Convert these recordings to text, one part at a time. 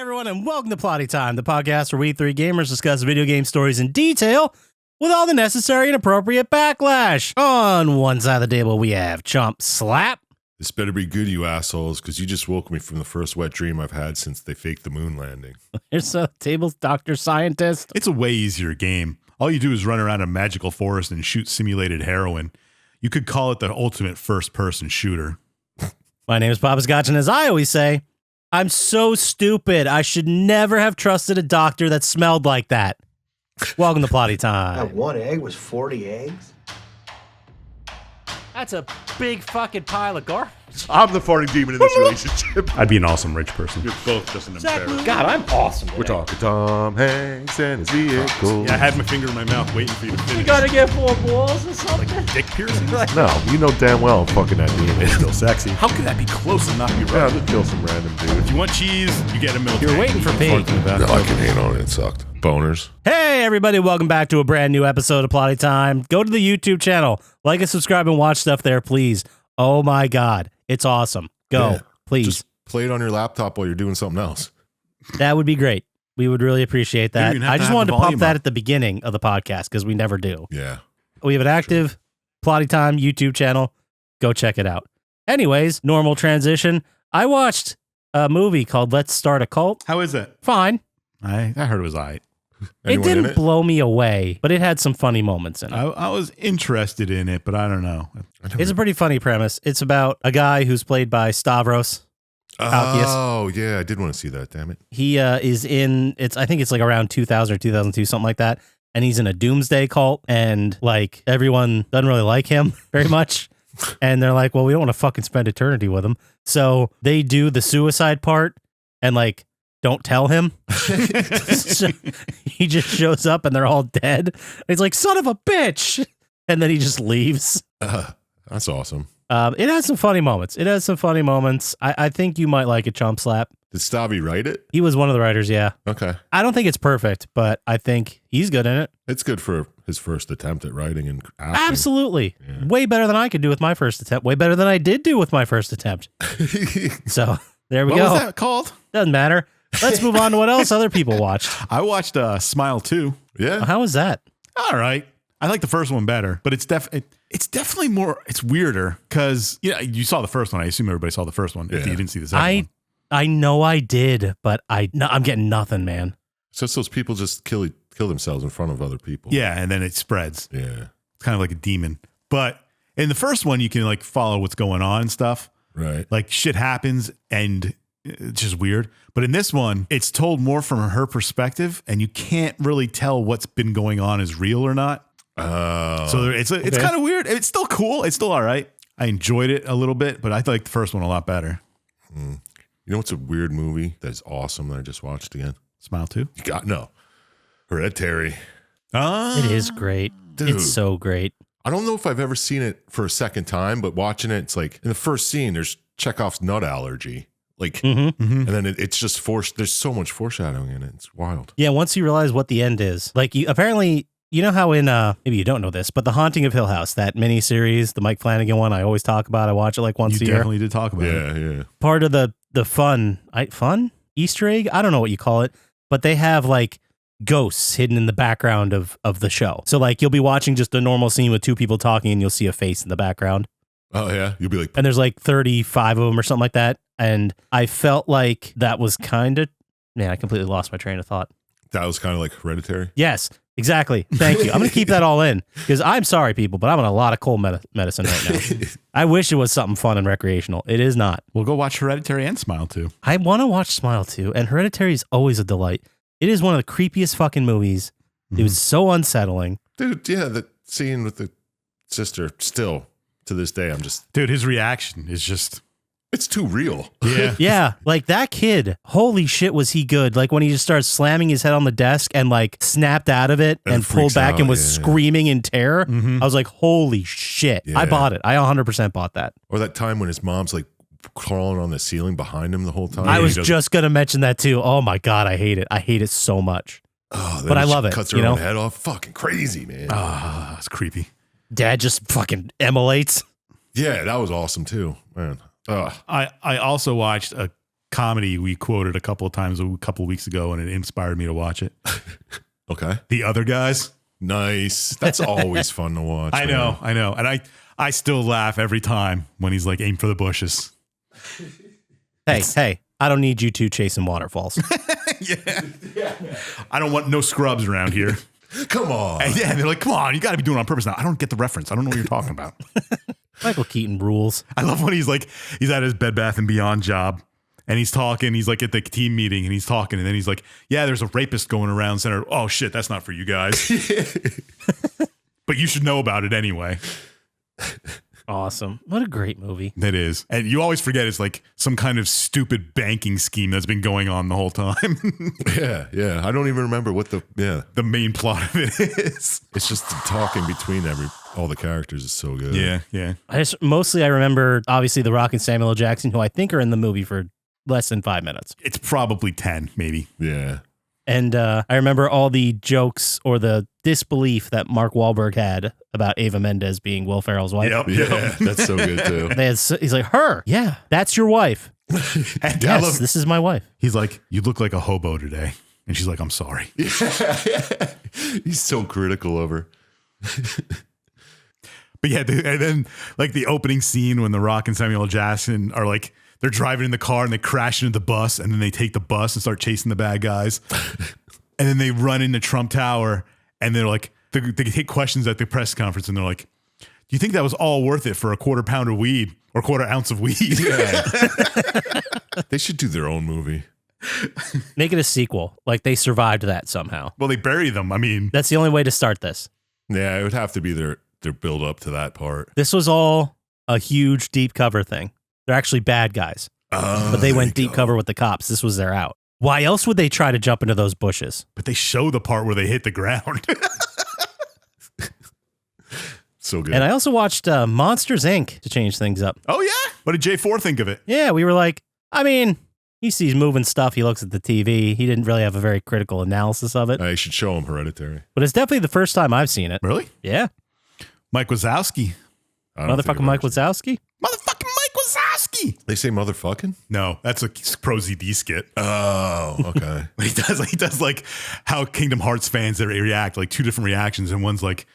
everyone, and welcome to Plotty Time, the podcast where we three gamers discuss video game stories in detail with all the necessary and appropriate backlash. On one side of the table, we have Chump Slap. This better be good, you assholes, because you just woke me from the first wet dream I've had since they faked the moon landing. Here's the table's Dr. Syintist. It's a way easier game. All you do is run around a magical forest and shoot simulated heroin. You could call it the ultimate first-person shooter. My name is Poppascotch, and as I always say, I'm so stupid. I should never have trusted a doctor that smelled like that. Welcome to Plotty Time. That one egg was 40 eggs? That's a big fucking pile of garbage. I'm the farting demon in this relationship. I'd be an awesome rich person. You're both just an embarrassment. God, I'm awesome. We're talking Tom Hanks and his vehicle. Yeah, I had my finger in my mouth waiting for you to finish. You gotta get 4 balls or something. Dick piercing? No, you know damn well fucking that demon is still sexy. How could that be close and not be Yeah, right? just kill some random dude. If you want cheese, you get a milk. You're waiting for Pete. No, I can hang on it. It sucked. Boners. Hey, everybody, welcome back to a brand new episode of Plotty Time. Go to the YouTube channel, like and subscribe and watch stuff there, please. Oh my God, it's awesome. Go, Yeah. please. Just play it on your laptop while you're doing something else. That would be great. We would really appreciate that. You don't even have I to just have wanted the to pump volume that up. at the beginning of the podcast because we never do. Yeah. We have an active Plotty Time YouTube channel. Go check it out. Anyways, normal transition. I watched a movie called Let's Start a Cult. How is it? Fine. I heard it was all right. Anyone it in didn't blow me away, but it had some funny moments in it. I was interested in it, but I don't know. It's a pretty funny premise. It's about a guy who's played by Stavros. Oh, yeah. I did want to see that, damn it. He is in, I think it's like around 2000 or 2002, something like that. And he's in a doomsday cult, and like everyone doesn't really like him very much. And they're like, well, we don't want to fucking spend eternity with him. So they do the suicide part and like, don't tell him. So he just shows up and they're all dead. And he's like, son of a bitch. And then he just leaves. That's awesome. It has some funny moments. I think you might like it, Chump Slap. Did Stabby write it? He was one of the writers, yeah. Okay. I don't think it's perfect, but I think he's good in it. It's good for his first attempt at writing and acting. Absolutely. Yeah. Way better than I could do with my first attempt. Way better than I did do with my first attempt. So there we What go. was that called? Doesn't matter. Let's move on to what else other people watched. I watched Smile 2. Yeah. How was that? All right. I like the first one better, but it's definitely more, it's weirder because you saw the first one. I assume everybody saw the first one if Yeah. you didn't see the second one. I know I did, but I'm getting nothing, man. It's just those people just kill themselves in front of other people. Yeah, and then it spreads. Yeah. It's kind of like a demon. But in the first one, you can like follow what's going on and stuff. Right. Like shit happens and it's just weird. But in this one, it's told more from her perspective and you can't really tell what's been going on is real or not. So it's kind of weird. It's still cool. It's still all right. I enjoyed it a little bit, but I like the first one a lot better. You know what's a weird movie that's awesome that I just watched again? Smile 2. Hereditary. It is great. Dude. It's so great. I don't know if I've ever seen it for a second time, but watching it, it's like in the first scene, there's Chekhov's nut allergy. Like, and then it's just forced. There's so much foreshadowing in it. It's wild. Yeah, once you realize what the end is, like you apparently, you know how in maybe you don't know this, but The Haunting of Hill House, that miniseries, the Mike Flanagan one, I always talk about. I watch it like once You a year. definitely did talk about it. Yeah. Part of the fun Easter egg. I don't know what you call it, but they have like ghosts hidden in the background of the show. So like you'll be watching just a normal scene with two people talking, and you'll see a face in the background. Oh, yeah. You'll be like, And there's like 35 of them or something like that. And I felt like that was kind of, man, I completely lost my train of thought. that was kind of like Hereditary. Yes, exactly. Thank you. I'm going to keep that all in because I'm sorry, people, but I'm on a lot of cold medicine right now. I wish it was something fun and recreational. It is not. We'll go watch Hereditary and Smile 2. I want to watch Smile 2, and Hereditary is always a delight. It is one of the creepiest fucking movies. It was so unsettling. Dude, yeah, the scene with the sister, still to this day, I'm just, Dude, his reaction is just, it's too real. yeah. Yeah, like that kid, holy shit, was he good. Like when he just started slamming his head on the desk and like snapped out of it and pulled freaks back out, and was yeah. screaming in terror. I was like, holy shit. I Yeah. bought it. I 100% bought that. Or that time when his mom's like crawling on the ceiling behind him the whole time. I He was does- just going to mention that too. Oh my God, I hate it. I hate it so much. Oh, then but I she love it, Cuts her you know? own head off. Fucking crazy, man. Ah, it's creepy. Dad just fucking emulates. Yeah, that was awesome too, man. I also watched a comedy we quoted a couple of times a couple of weeks ago, and it inspired me to watch it. Okay. The Other Guys. Nice. That's always fun to watch. I know. And I still laugh every time when he's like, aim for the bushes. Hey, I don't need you two chasing waterfalls. Yeah. I don't want no scrubs around here. Come on. And yeah, they're like, come on, you got to be doing it on purpose now. I don't get the reference. I don't know what you're talking about. Michael Keaton rules. I love when he's at his Bed Bath & Beyond job. And he's talking, he's like at the team meeting and he's talking. And then he's like, yeah, there's a rapist going around center. Oh, shit, that's not for you guys. But you should know about it anyway. Awesome. What a great movie. It is. And you always forget it's like some kind of stupid banking scheme that's been going on the whole time. Yeah. I don't even remember what the main plot of it is. It's just the talking between all the characters is so good. Yeah. I remember, obviously, The Rock and Samuel L. Jackson, who I think are in the movie for less than 5 minutes. It's probably 10, maybe. Yeah. And I remember all the jokes or the disbelief that Mark Wahlberg had about Ava Mendes being Will Ferrell's wife. Yep. Yeah, that's so good too. He's like, her? Yeah, that's your wife. And Yes, this is my wife. he's like, you look like a hobo today. And she's like, I'm sorry. He's so critical of her. But yeah, and then like the opening scene when The Rock and Samuel L. Jackson are like, they're driving in the car and they crash into the bus and then they take the bus and start chasing the bad guys. And then they run into Trump Tower and they're like, they take questions at the press conference and they're like, do you think that was all worth it for a quarter pound of weed or quarter ounce of weed? Yeah. They should do their own movie. Make it a sequel. Like they survived that somehow. Well, they bury them. I mean, That's the only way to start this. Yeah, it would have to be their build up to that part. This was all a huge deep cover thing. They're actually bad guys. But they went deep cover with the cops. This was their out. Why else would they try to jump into those bushes? but they show the part where they hit the ground. So good. And I also watched Monsters, Inc. to change things up. Oh, yeah. What did J4 think of it? Yeah, we were like, I mean, he sees moving stuff. He looks at the TV. He didn't really have a very critical analysis of it. I should show him Hereditary. But it's definitely the first time I've seen it. Really? Yeah. Mike Wazowski. I don't think Motherfucking I've Mike watched it. Wazowski. Motherfucking Mike Wazowski. They say motherfucking? No, that's a Pro ZD skit. Oh, okay. He does like how Kingdom Hearts fans that react, like two different reactions, and one's like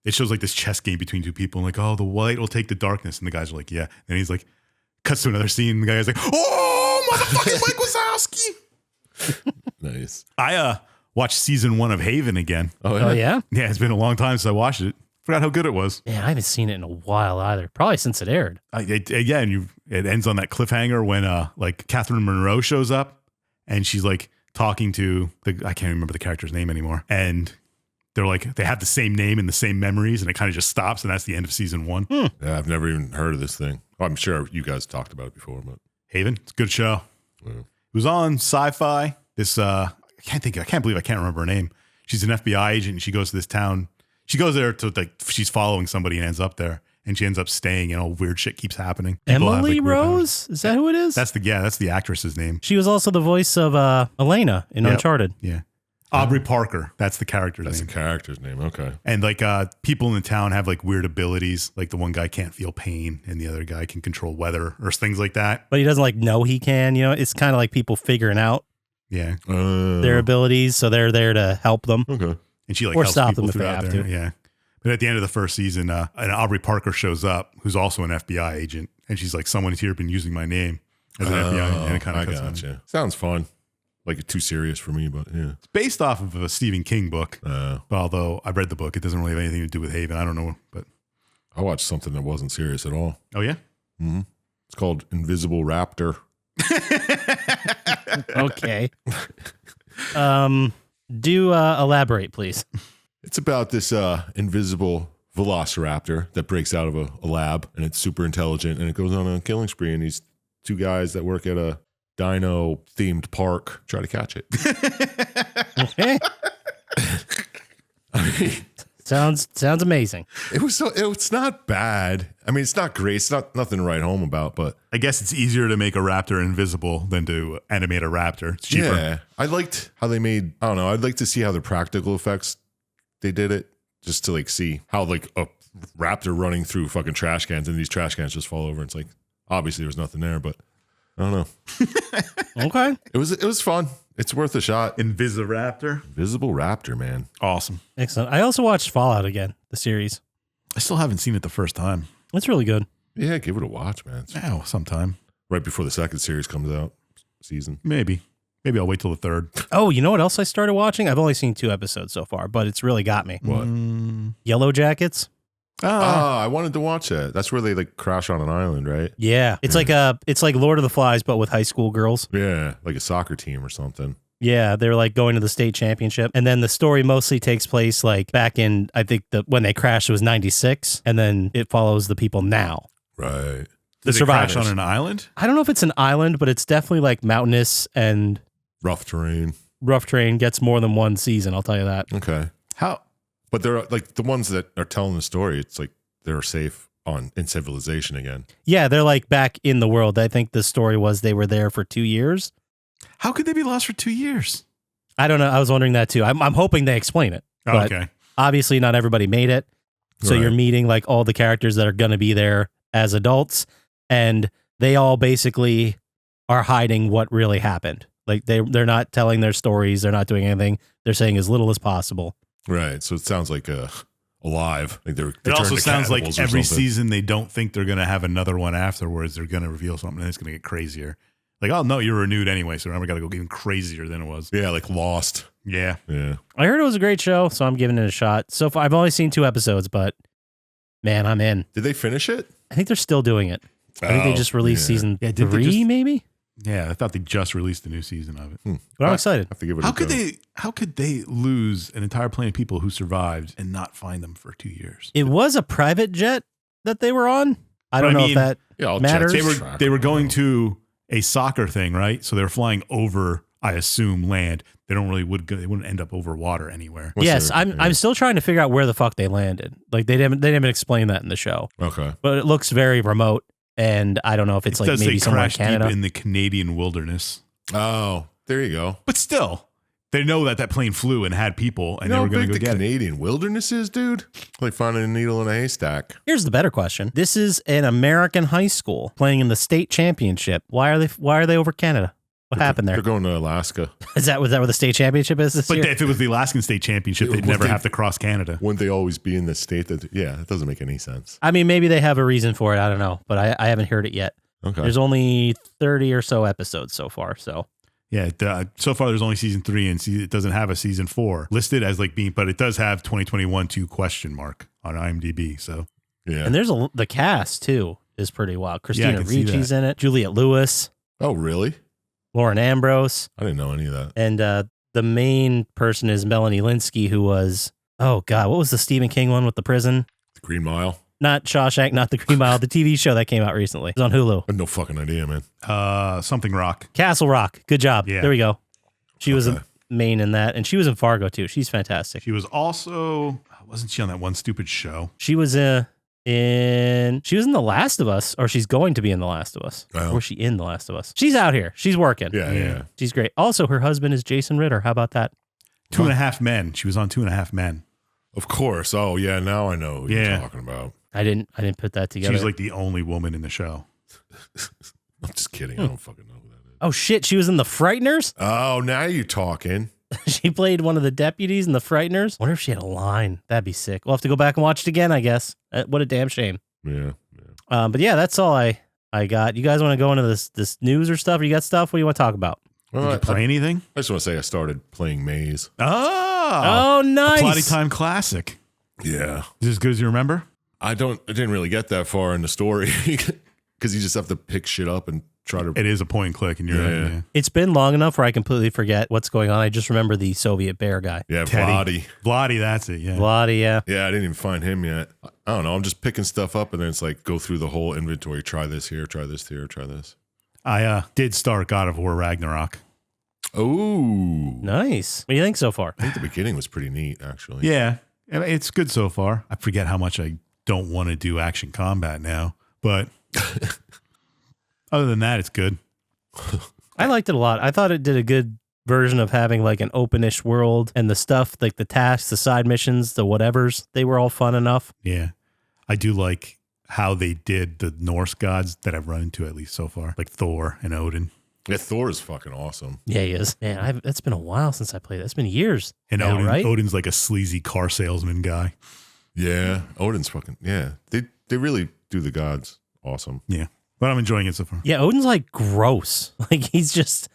it shows like this chess game between two people, and like, oh, the light will take the darkness, and the guys are like, yeah, and he's like, cuts to another scene, and the guy's like, oh, motherfucking Mike Wazowski. Nice. I watched season 1 of Haven again. Oh, yeah? Yeah, it's been a long time since I watched it. Forgot how good it was. Man, I haven't seen it in a while either. Probably since it aired. Yeah, and it ends on that cliffhanger when like Catherine Monroe shows up, and she's like talking to I can't remember the character's name anymore, and they're like they have the same name and the same memories, and it kind of just stops, and that's the end of season 1. Yeah, I've never even heard of this thing. I'm sure you guys talked about it before, but Haven, it's a good show. Yeah. It was on Sci-Fi. This I can't believe I can't remember her name. She's an FBI agent, and she goes to this town. She goes there to like she's following somebody and ends up there, and she ends up staying, and all weird shit keeps happening. People have, Emily like, weird powers. Rose? Is that who it is? That's the actress's name. She was also the voice of Elena in Yep. Uncharted. Yeah. Aubrey Parker. That's the character's that's name. the character's name. Okay. And like people in the town have like weird abilities. Like the one guy can't feel pain and the other guy can control weather or things like that. But he doesn't like know he can. You know, it's kind of like people figuring out Yeah. their abilities, so they're there to help them. Okay. And she like Or helps stop people them if they throughout have there. to. Yeah. But at the end of the first season, an Aubrey Parker shows up, who's also an FBI agent, and she's like, "Someone here been using my name as an FBI," and it kind I of gotcha. Sounds fun. Like too serious for me, but yeah. It's based off of a Stephen King book. Although I read the book, it doesn't really have anything to do with Haven. I don't know, but I watched something that wasn't serious at all. oh yeah, Mm-hmm. It's called Invisible Raptor. Okay. Do elaborate, please. It's about this invisible velociraptor that breaks out of a lab, and it's super intelligent, and it goes on a killing spree, and these two guys that work at a dino themed park try to catch it. Okay. I mean, Sounds amazing. it's not bad. I mean, it's not great. It's nothing to write home about, but I guess it's easier to make a raptor invisible than to animate a raptor. It's cheaper. yeah, I liked how they made. I don't know. I'd like to see how the practical effects they did it, just to like see how like a raptor running through fucking trash cans, and these trash cans just fall over. It's like obviously there was nothing there, but I don't know. Okay. It was fun. It's worth a shot. Invisiraptor. Invisible Raptor, man. Awesome. Excellent. I also watched Fallout again, the series. I still haven't seen it the first time. It's really good. Yeah, give it a watch, man. It's Oh, sometime. right before the second series comes out. Season. Maybe I'll wait till the third. Oh, you know what else I started watching? I've only seen 2 episodes so far, but it's really got me. What? Yellow Jackets. I wanted to watch that. That's where they like crash on an island, right? Yeah. It's like Lord of the Flies, but with high school girls. Yeah, like a soccer team or something. Yeah, they're like going to the state championship. And then the story mostly takes place like back in, I think when they crashed, it was 96. And then it follows the people now. Right. The Did they crash survivors. on an island? I don't know if it's an island, but it's definitely like mountainous and Rough terrain. rough terrain. Gets more than one season, I'll tell you that. Okay. How? But they're like the ones that are telling the story. It's like they're safe in civilization again. Yeah, they're like back in the world. I think the story was they were there for 2 years. How could they be lost for 2 years? I don't know. I was wondering that too. I'm hoping they explain it. But Okay. obviously not everybody made it. So Right. you're meeting like all the characters that are going to be there as adults, and they all basically are hiding what really happened. Like they're not telling their stories. They're not doing anything. They're saying as little as possible. Right. So it sounds like alive. Like they It also turned to sounds like cannibals or every something. season they don't think they're going to have another one afterwards. They're going to reveal something and it's going to get crazier. Like, oh, no, you're renewed anyway, so now we got to go even crazier than it was. Yeah, like Lost. Yeah. Yeah. I heard it was a great show, so I'm giving it a shot. So far, I've only seen 2 episodes, but man, I'm in. Did they finish it? I think they're still doing it. I think they just released season Yeah, did they 3, just- maybe? Yeah, I thought they just released a new season of it. But I'm excited. I have to give it How a could go. how could they lose an entire plane of people who survived and not find them for 2 years? It was a private jet that they were on. I don't But I know if mean, that Yeah, I'll matters. check They this were track. they were going to a soccer thing, right? So they were flying over, I assume, land. They they wouldn't end up over water anywhere. What's yes, their- I'm still trying to figure out where the fuck they landed. Like they didn't explain that in the show. Okay. But it looks very remote, and I don't know if it's like does maybe say somewhere in crash Canada. deep in the Canadian wilderness. Oh, there you go. But still, they know that plane flew and had people, and You know they were how going big to the go get it. Canadian wilderness is, dude? Like finding a needle in a haystack. Here's the better question. This is an American high school playing in the state championship. Why are they over Canada? What happened They're there? going to Alaska. Was that where the state championship is this But year? if it was the Alaskan State Championship, they'd Would never they- have to cross Canada. Wouldn't they always be in the state that? Yeah, that doesn't make any sense. I mean, maybe they have a reason for it. I don't know, but I haven't heard it yet. Okay. There's only 30 or so episodes so far, so Yeah, so far there's only season 3, and it doesn't have a season 4 listed as like being, but it does have 2021 to question mark on IMDb. So Yeah. and there's the cast too is pretty wild. Christina can see Ricci's in it, Juliette Lewis, Oh, really? Lauren Ambrose, I didn't know any of that. and the main person is Melanie Linsky, who was what was the Stephen King one with the prison? The Green Mile. Not Shawshank, not the Green Mile, the TV show that came out recently. It's on Hulu. I had no fucking idea, man. something rock. Castle Rock. Good job. Yeah. There we go. She was Okay. a main in that, and she was in Fargo too. She's fantastic. She was also, wasn't she on that one stupid show? She was in The Last of Us, or she's going to be in The Last of Us. Oh. Or was she in The Last of Us? She's out here. She's working. Yeah. She's great. Also, her husband is Jason Ritter. How about that? 2.5 Men. She was on 2.5 Men. Of course. Oh, yeah. Now I know who Yeah. you're talking about. I didn't put that She together. was like the only woman in the show. I'm just kidding. I don't fucking know who that is. Oh shit, she was in The Frighteners? Oh, now you're talking. She played one of the deputies in The Frighteners. Wonder if she had a line. That'd be sick. We'll have to go back and watch it again, I guess. What a damn shame. Yeah. But yeah, that's all I got. You guys want to go into this news or stuff? Or you got stuff? What do you want to talk about? Did Well, you play anything? I just want to say I started playing Maze. Oh, Oh, nice. Plotty Time Classic. Yeah. Is it as good as you remember? I didn't really get that far in the story because you just have to pick shit up and try to. It is a point and click, and you're Yeah. yeah. It's been long enough where I completely forget what's going on. I just remember the Soviet bear guy. Yeah, Teddy. Plotty. Plotty, that's it. Yeah. Vladi, yeah. Yeah, I didn't even find him yet. I don't know. I'm just picking stuff up and then it's like go through the whole inventory. Try this here, try this here, try this. I did start God of War Ragnarok. Oh, Nice. What do you think so far? I think the beginning was pretty neat, actually. Yeah, and it's good so far. I forget how much I don't want to do action combat now, but other than that, it's good. I liked it a lot. I thought it did a good version of having like an openish world, and the stuff, like the tasks, the side missions, the whatevers, they were all fun enough. Yeah, I do like how they did the Norse gods that I've run into, at least so far, like Thor and Odin. Yeah, Thor is fucking awesome. Yeah, he is. Man, it's been a while since I played it. It's been years. And now, right? Odin's like a sleazy car salesman guy. Yeah, Odin's fucking, yeah. They really do the gods awesome. Yeah. But I'm enjoying it so far. Yeah, Odin's like gross. Like he's just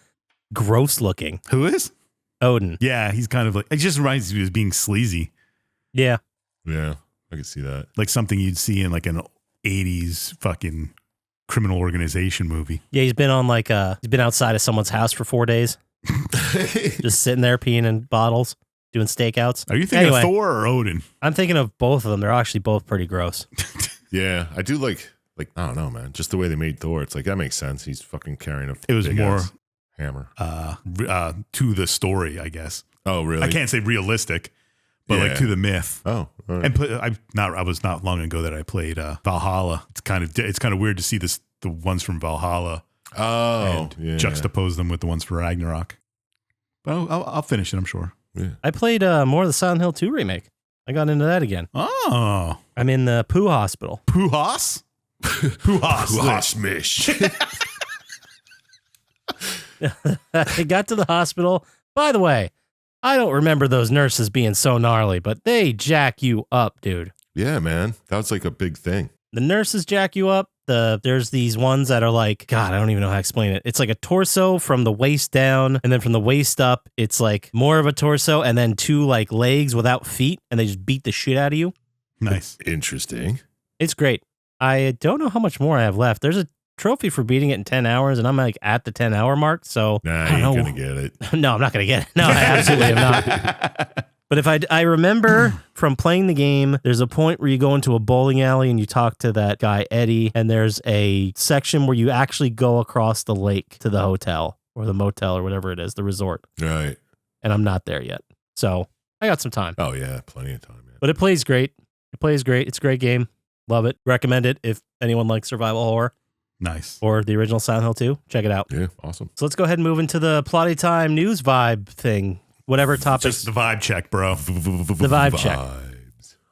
gross looking. Who is? Odin. Yeah, he's kind of like, it just reminds me of being sleazy. Yeah. Yeah, I can see that. Like something you'd see in like an 80s fucking criminal organization movie. Yeah, he's been on like he's been outside of someone's house for 4 days. Just sitting there peeing in bottles, doing stakeouts. Are you thinking of Thor or Odin? I'm thinking of both of them. They're actually both pretty gross. Yeah, I do like I don't know, man. Just the way they made Thor, it's like that makes sense. He's fucking carrying a It was big more ass hammer. To the story, I guess. Oh, really? I can't say realistic, but like to the myth. Oh, all right. And I was not long ago that I played Valhalla. It's kind of weird to see the ones from Valhalla. Oh, and juxtapose them with the ones for Ragnarok. But I'll finish it, I'm sure. Yeah. I played more of the Silent Hill 2 remake. I got into that again. Oh, I'm in the Pooh Hospital. Puhas? Puhas. Mish. I got to the hospital. By the way, I don't remember those nurses being so gnarly, but they jack you up, dude. Yeah, man. That was like a big thing. The nurses jack you up. There's these ones that are like, God, I don't even know how to explain it. It's like a torso from the waist down, and then from the waist up, it's like more of a torso, and then 2 like legs without feet, and they just beat the shit out of you. Nice. Interesting. It's great. I don't know how much more I have left. There's a trophy for beating it in 10 hours, and I'm like at the 10-hour mark, so Nah, I you don't ain't know. gonna get it. No, I'm not going to get it. No, I absolutely am not. But if I remember from playing the game, there's a point where you go into a bowling alley and you talk to that guy, Eddie, and there's a section where you actually go across the lake to the hotel or the motel or whatever it is, the resort. Right. And I'm not there yet. So I got some time. Oh, yeah. Plenty of time, man. But it plays great. It plays great. It's a great game. Love it. Recommend it if anyone likes survival horror. Nice. Or the original Silent Hill 2. Check it out. Yeah, awesome. So let's go ahead and move into the Plotty Time news vibe thing. Whatever topic. Just the vibe check, bro. The vibe check.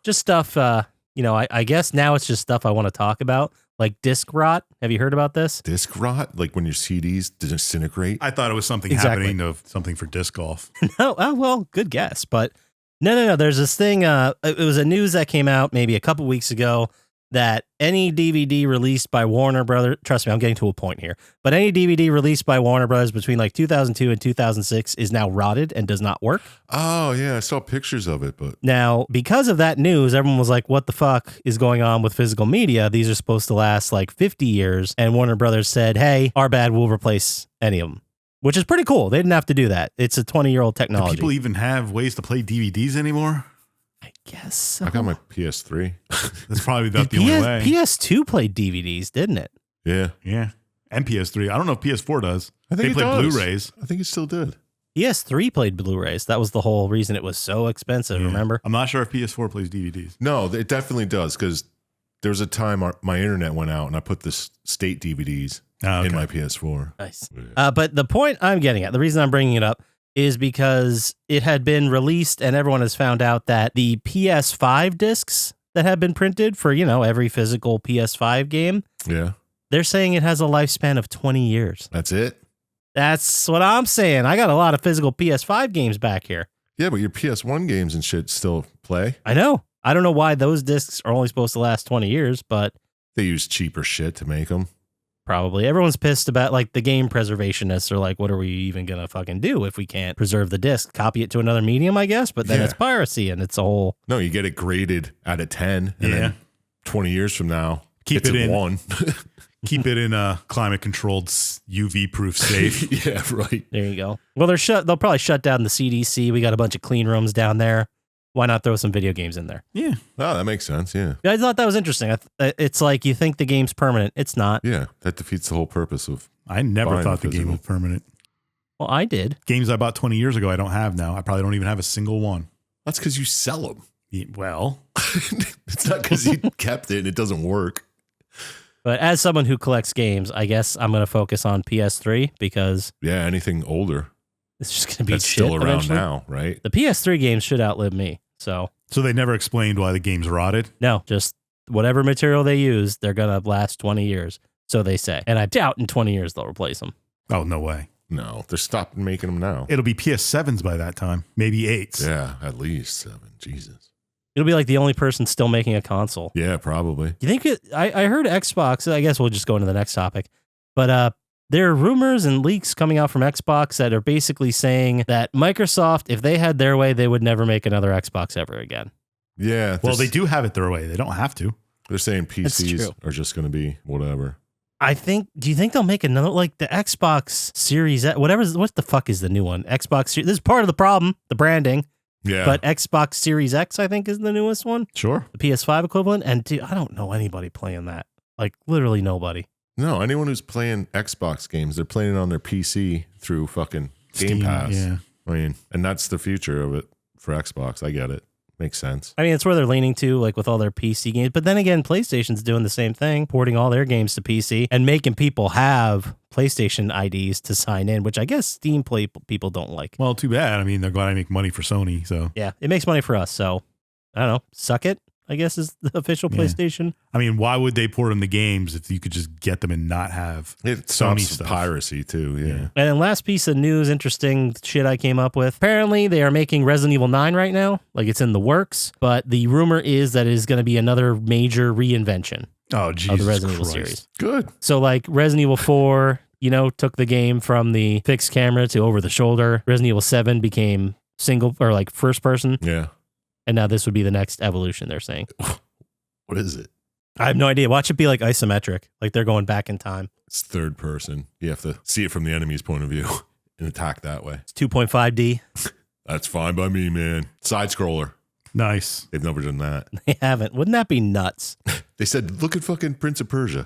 Just stuff, I guess now it's just stuff I want to talk about, like disc rot. Have you heard about this? Disc rot? Like when your CDs disintegrate? I thought it was something Exactly. happening of something for disc golf. No, well, good guess. But no. There's this thing. It was a news that came out maybe a couple weeks ago that any DVD released by Warner Brothers, trust me, I'm getting to a point here, but any DVD released by Warner Brothers between like 2002 and 2006 is now rotted and does not work. Oh, yeah. I saw pictures of it, but Now, because of that news, everyone was like, what the fuck is going on with physical media? These are supposed to last like 50 years. And Warner Brothers said, hey, our bad, we'll replace any of them, which is pretty cool. They didn't have to do that. It's a 20-year-old Do technology. people even have ways to play DVDs anymore? I guess so. I got my PS3. That's probably not the only way. PS2 played DVDs, didn't it? Yeah. Yeah. And PS3. I don't know if PS4 does. I think they it play does. Blu-rays. I think it still did. PS3 played Blu-rays. That was the whole reason it was so expensive, Yeah. remember? I'm not sure if PS4 plays DVDs. No, it definitely does because there was a time my internet went out and I put the state DVDs in my PS4. Nice. Yeah. But the point I'm getting at, the reason I'm bringing it up, is because it had been released and everyone has found out that the PS5 discs that have been printed for, every physical PS5 game, Yeah. they're saying it has a lifespan of 20 years. That's it? That's what I'm saying. I got a lot of physical PS5 games back here. Yeah, but your PS1 games and shit still play. I know. I don't know why those discs are only supposed to last 20 years, but They use cheaper shit to make them. probably. Everyone's pissed about like the game preservationists are like, what are we even going to fucking do if we can't preserve the disc? Copy it to another medium, I guess, but then Yeah. it's piracy and it's a whole... No, you get it graded out of 10. And Yeah. then 20 years from now, Keep it's it in. 1. Keep it in a climate-controlled, UV-proof safe. Yeah, right. There you go. Well, they'll probably shut down the CDC. We got a bunch of clean rooms down there. Why not throw some video games in there? Yeah. Oh, that makes sense. Yeah. I thought that was interesting. It's like you think the game's permanent. It's not. Yeah. That defeats the whole purpose of. I never Fine, thought the game physical. was permanent. Well, I did. Games I bought 20 years ago, I don't have now. I probably don't even have a single one. That's because you sell them. Yeah, well, It's not because you kept it and it doesn't work. But as someone who collects games, I guess I'm going to focus on PS3 because Yeah. Anything older it's just going to be that's shit still around eventually. now, right? The PS3 games should outlive me. So so they never explained why the game's rotted. no, just whatever material they use, they're going to last 20 years. So they say. And I doubt in 20 years they'll replace them. Oh, no way. No, they're stopping making them now. It'll be PS7s by that time. Maybe 8s. Yeah, at least 7. Jesus. It'll be like the only person still making a console. Yeah, probably. You think I heard Xbox, I guess we'll just go into the next topic. But there are rumors and leaks coming out from Xbox that are basically saying that Microsoft, if they had their way, they would never make another Xbox ever again. Yeah. Well, they do have it their way. They don't have to. They're saying That's PCs true. are just going to be whatever. Do you think they'll make another, like the Xbox Series, what the fuck is the new one? Xbox Series, this is part of the problem, the branding. Yeah. But Xbox Series X, I think, is the newest one. Sure. The PS5 equivalent. And dude, I don't know anybody playing that. Like literally nobody. No, anyone who's playing Xbox games, they're playing it on their PC through fucking Game Steam, Pass. yeah. I mean, and that's the future of it for Xbox. I get it. Makes sense. I mean, it's where they're leaning to, like with all their PC games. But then again, PlayStation's doing the same thing, porting all their games to PC and making people have PlayStation IDs to sign in, which I guess Steam people don't like. Well, too bad. I mean, they're going to make money for Sony, so. Yeah, it makes money for us. So, I don't know. Suck it, I guess, is the official Yeah. PlayStation. I mean, why would they port in the games if you could just get them and not have It Sony stops stuff? piracy too. Yeah. Yeah. And then last piece of news, interesting shit I came up with. Apparently, they are making Resident Evil 9 right now. Like, it's in the works. But the rumor is that it is going to be another major reinvention Oh, Jesus of the Resident Evil Christ. series. Good. So, like, Resident Evil 4, took the game from the fixed camera to over the shoulder. Resident Evil 7 became single or like first person. Yeah. And now this would be the next evolution, they're saying. What is it? I have no idea. Watch it be like isometric, like they're going back in time. It's third person. You have to see it from the enemy's point of view and attack that way. It's 2.5D. That's fine by me, man. Side scroller. Nice. They've never done that. They haven't. Wouldn't that be nuts? They said, look at fucking Prince of Persia.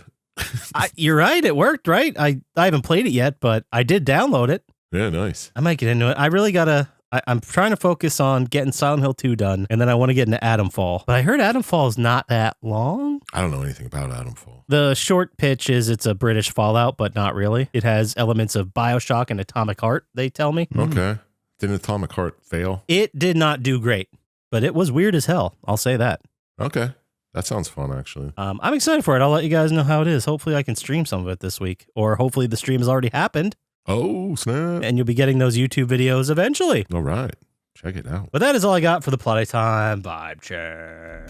You're right. It worked, right? I haven't played it yet, but I did download it. Yeah, nice. I might get into it. I really gotta. I'm trying to focus on getting Silent Hill 2 done, and then I want to get into Adam Fall. But I heard Adam Fall is not that long. I don't know anything about Adam Fall. The short pitch is it's a British Fallout, but not really. It has elements of BioShock and Atomic Heart, they tell me. Okay. Didn't Atomic Heart fail? It did not do great, but it was weird as hell. I'll say that. Okay. That sounds fun, actually. I'm excited for it. I'll let you guys know how it is. Hopefully I can stream some of it this week, or hopefully the stream has already happened Oh, snap. and you'll be getting those YouTube videos eventually. All right. Check it out. But that is all I got for the Plotty Time Vibe Check.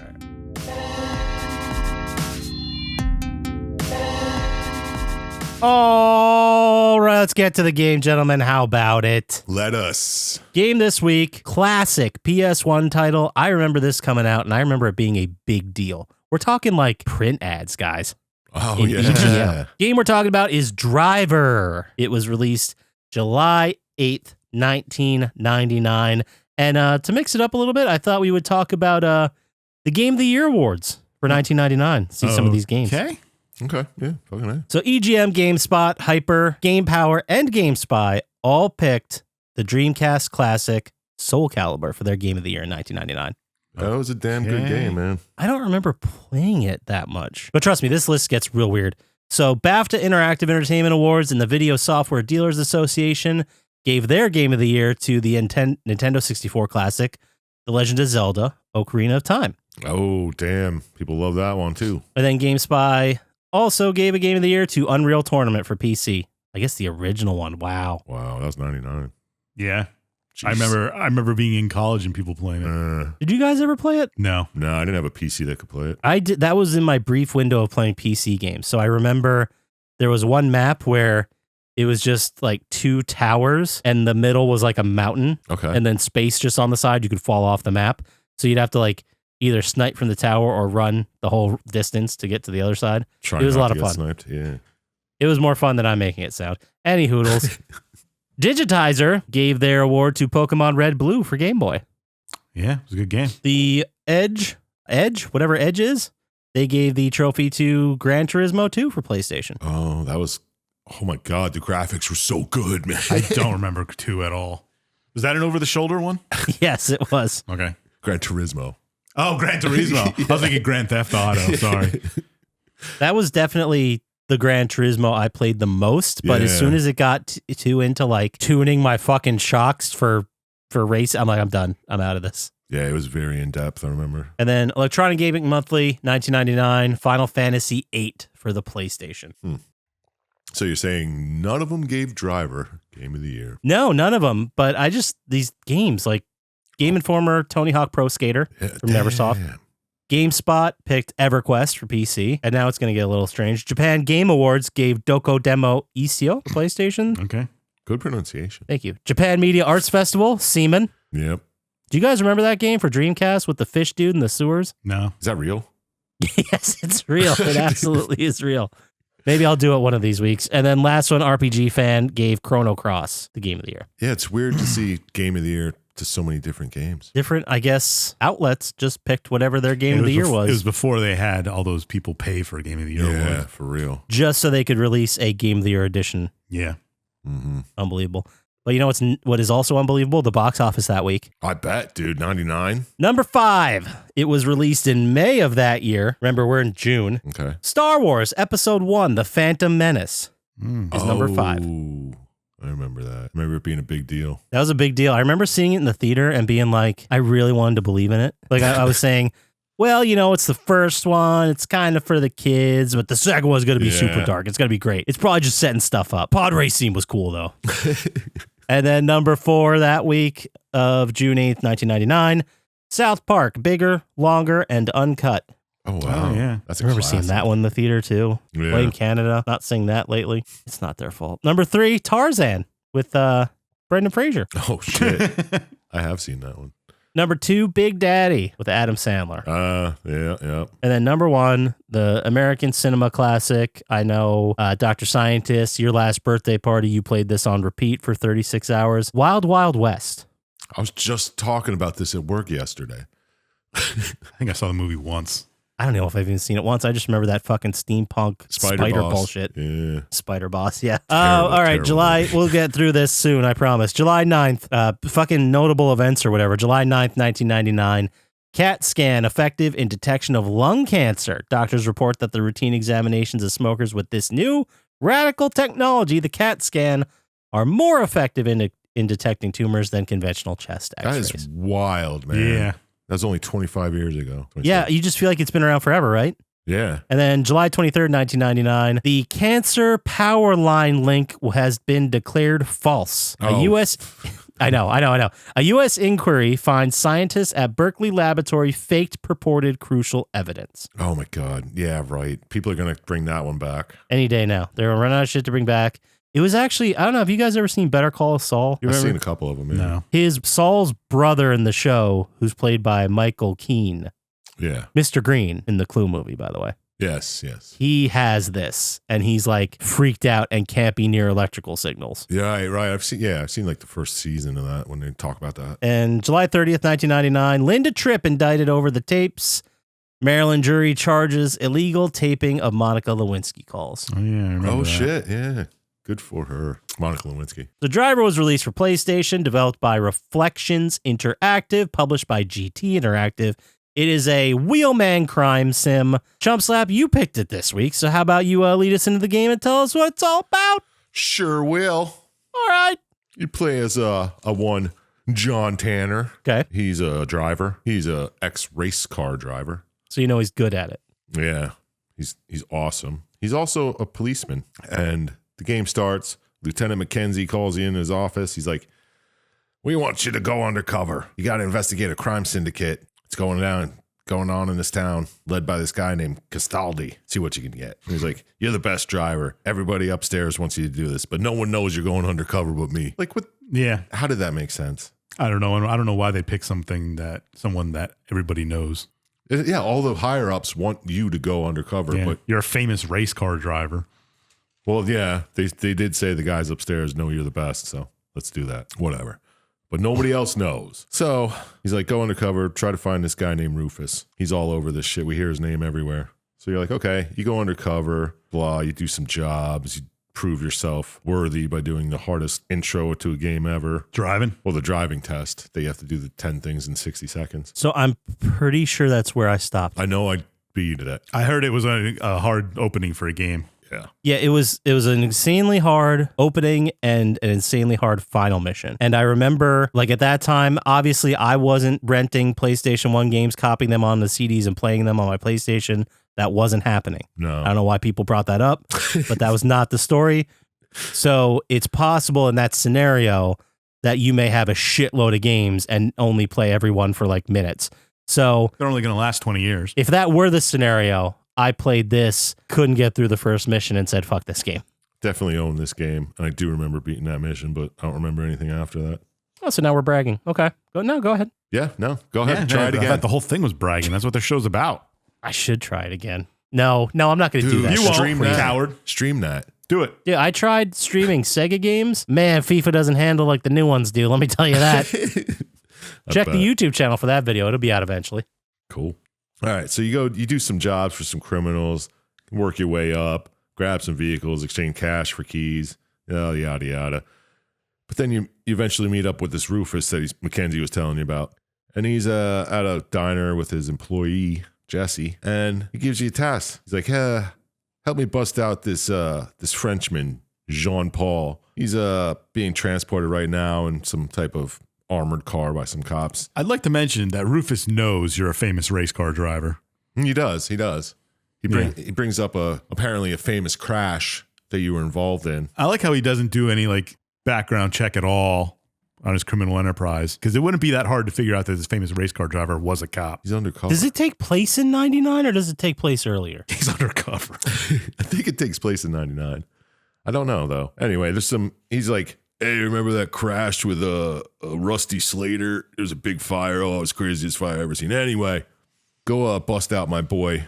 All right, let's get to the game, gentlemen. How about it? Let us. Game this week, classic PS1 title. I remember this coming out, and I remember it being a big deal. We're talking like print ads, guys. Oh, In yeah. EGM. Game we're talking about is Driver. It was released July 8th, 1999. And to mix it up a little bit, I thought we would talk about the Game of the Year awards for 1999. See some of these games. Okay. Okay. Yeah. Fucking A. So EGM, GameSpot, Hyper, Game Power, and GameSpy all picked the Dreamcast classic Soul Calibur for their Game of the Year in 1999. That was a damn good Okay. game, man. I don't remember playing it that much. But trust me, this list gets real weird. So BAFTA Interactive Entertainment Awards and the Video Software Dealers Association gave their Game of the Year to the Nintendo 64 classic, The Legend of Zelda, Ocarina of Time. Oh, damn. People love that one, too. And then GameSpy also gave a Game of the Year to Unreal Tournament for PC. I guess the original one. Wow. Wow. That was 99. Yeah. Jeez. I remember being in college and people playing it. Did you guys ever play it? No. No, I didn't have a PC that could play it. I did. That was in my brief window of playing PC games. So I remember there was one map where it was just like two towers and the middle was like a mountain Okay. and then space just on the side. You could fall off the map. So you'd have to like either snipe from the tower or run the whole distance to get to the other side. Trying it was a not lot to of get fun. Sniped. Yeah. It was more fun than I'm making it sound. Any hoodles. Digitizer gave their award to Pokemon Red Blue for Game Boy. Yeah, it was a good game. The Edge, whatever Edge is, they gave the trophy to Gran Turismo 2 for PlayStation. Oh, that was. Oh my God, the graphics were so good, man. I don't remember 2 at all. Was that an over-the-shoulder one? Yes, it was. Okay. Gran Turismo. Oh, Gran Turismo. I was thinking Grand Theft Auto. Sorry. That was definitely the Gran Turismo I played the most, but as Yeah. soon as it got too into like tuning my fucking shocks for race, I'm like, I'm done. I'm out of this. Yeah, it was very in depth. I remember. And then Electronic Gaming Monthly, 1999, Final Fantasy VIII for the PlayStation. So you're saying none of them gave Driver Game of the Year? No, none of them. But these games like Game Informer, Tony Hawk Pro Skater from Neversoft. GameSpot picked EverQuest for PC, and now it's going to get a little strange. Japan Game Awards gave Doko Demo Isio for PlayStation. Okay. Good pronunciation. Thank you. Japan Media Arts Festival, Seaman. Yep. Do you guys remember that game for Dreamcast with the fish dude in the sewers? No. Is that real? Yes, it's real. It absolutely is real. Maybe I'll do it one of these weeks. And then last one, RPG Fan gave Chrono Cross the Game of the Year. Yeah, it's weird to see Game of the Year to so many different games. Different, I guess, outlets just picked whatever their Game of the Year was. It was before they had all those people pay for Game of the Year. Yeah, award. for real. Just so they could release a Game of the Year edition. Yeah. Mm-hmm. Unbelievable. But you know what is also unbelievable? The box office that week. I bet, dude. 99. Number 5. It was released in May of that year. Remember, we're in June. Okay. Star Wars Episode 1, The Phantom Menace is number 5. I remember that. I remember it being a big deal. That was a big deal. I remember seeing it in the theater and being like, I really wanted to believe in it. Like I was saying, well, you know, it's the first one. It's kind of for the kids, but the second one's going to be super dark. It's going to be great. It's probably just setting stuff up. Pod race scene was cool, though. And then number 4 that week of June 8th, 1999, South Park, Bigger, Longer, and Uncut. Oh, wow. Oh, yeah. That's I remember seeing that one in the theater, too. Yeah. Playing Canada. Not seeing that lately. It's not their fault. Number 3, Tarzan with Brendan Fraser. Oh, shit. I have seen that one. Number 2, Big Daddy with Adam Sandler. Yeah. And then number 1, the American cinema classic. I know, Dr. Syintist, your last birthday party, you played this on repeat for 36 hours. Wild Wild West. I was just talking about this at work yesterday. I think I saw the movie once. I don't know if I've even seen it once. I just remember that fucking steampunk spider Boss. bullshit. Yeah. Spider Boss, yeah. Terrible, All right, terrible July. movie. We'll get through this soon, I promise. July 9th, fucking notable events or whatever. July 9th, 1999. CAT scan effective in detection of lung cancer. Doctors report that the routine examinations of smokers with this new radical technology, the CAT scan, are more effective in detecting tumors than conventional chest That x-rays. is wild, man. Yeah. That was only 25 years ago. 27. Yeah, you just feel like it's been around forever, right? Yeah. And then July 23rd, 1999, the cancer power line link has been declared false. A U.S. I know. A U.S. inquiry finds scientists at Berkeley Laboratory faked purported crucial evidence. Oh, my God. Yeah, right. People are going to bring that one back. Any day now. They're going to run out of shit to bring back. It was actually, I don't know, have you guys ever seen Better Call Saul? You I've remember? seen a couple of them. Yeah. No. His Saul's brother in the show, who's played by Michael Keane, Yeah. Mr. Green in the Clue movie, by the way. Yes. He has this, and he's like freaked out and can't be near electrical signals. Yeah, right. I've seen like the first season of that when they talk about that. And July 30th, 1999, Linda Tripp indicted over the tapes. Maryland jury charges illegal taping of Monica Lewinsky calls. Oh, yeah. I remember that. Shit. Yeah. Good for her. Monica Lewinsky. The Driver was released for PlayStation, developed by Reflections Interactive, published by GT Interactive. It is a wheelman crime sim. Chump Slap, you picked it this week, so how about you lead us into the game and tell us what it's all about? Sure will. All right. You play as a one John Tanner. Okay. He's a driver. He's a ex-race car driver. So you know he's good at it. Yeah. He's awesome. He's also a policeman. And the game starts. Lieutenant McKenzie calls you in his office. He's like, we want you to go undercover. You got to investigate a crime syndicate. It's going on in this town, led by this guy named Castaldi. See what you can get. And he's like, you're the best driver. Everybody upstairs wants you to do this, but no one knows you're going undercover but me. Like, what? Yeah. How did that make sense? I don't know. I don't know why they pick someone that everybody knows. Yeah, all the higher ups want you to go undercover, Yeah. but You're a famous race car driver. well, yeah, they did say the guys upstairs know you're the best, so let's do that. Whatever. But nobody else knows. So he's like, go undercover, try to find this guy named Rufus. He's all over this shit. We hear his name everywhere. So you're like, okay, you go undercover, blah, you do some jobs, you prove yourself worthy by doing the hardest intro to a game ever. Driving? Well, the driving test. They have to do the 10 things in 60 seconds. So I'm pretty sure that's where I stopped. I know I beat it. I heard it was a hard opening for a game. Yeah, it was an insanely hard opening and an insanely hard final mission. And I remember, like, at that time, obviously I wasn't renting PlayStation 1 games, copying them on the CDs and playing them on my PlayStation. That wasn't happening. No. I don't know why people brought that up, but that was not the story. So it's possible in that scenario that you may have a shitload of games and only play every one for like minutes. So They're only going to last 20 years. if that were the scenario, I played this, couldn't get through the first mission and said, fuck this game. Definitely own this game. And I do remember beating that mission, but I don't remember anything after that. Oh, so now we're bragging. Okay. Go ahead. Yeah, no, go ahead. Yeah, Try it I again. thought the whole thing was bragging. That's what their show's about. I should try it again. No, I'm not going to do Dude, that. you won't, stream that. coward. Stream that. Do it. Yeah, I tried streaming Sega games. Man, FIFA doesn't handle like the new ones do. Let me tell you that. Check the YouTube channel for that video. It'll be out eventually. Cool. All right, so you do some jobs for some criminals, work your way up, grab some vehicles, exchange cash for keys, yada yada. But then you eventually meet up with this Rufus that Mackenzie was telling you about, and he's at a diner with his employee Jesse, and he gives you a task. He's like, help me bust out this Frenchman Jean Paul. He's being transported right now in some type of armored car by some cops. I'd like to mention that Rufus knows you're a famous race car driver. He does. He brings up apparently a famous crash that you were involved in. I like how he doesn't do any like background check at all on his criminal enterprise, because it wouldn't be that hard to figure out that this famous race car driver was a cop. He's undercover. Does it take place in 99 or does it take place earlier? He's undercover. I think it takes place in 99. I don't know though. Anyway, he's like, hey, remember that crash with a Rusty Slater? There was a big fire. Oh, it was the craziest fire I've ever seen. Anyway, go bust out my boy,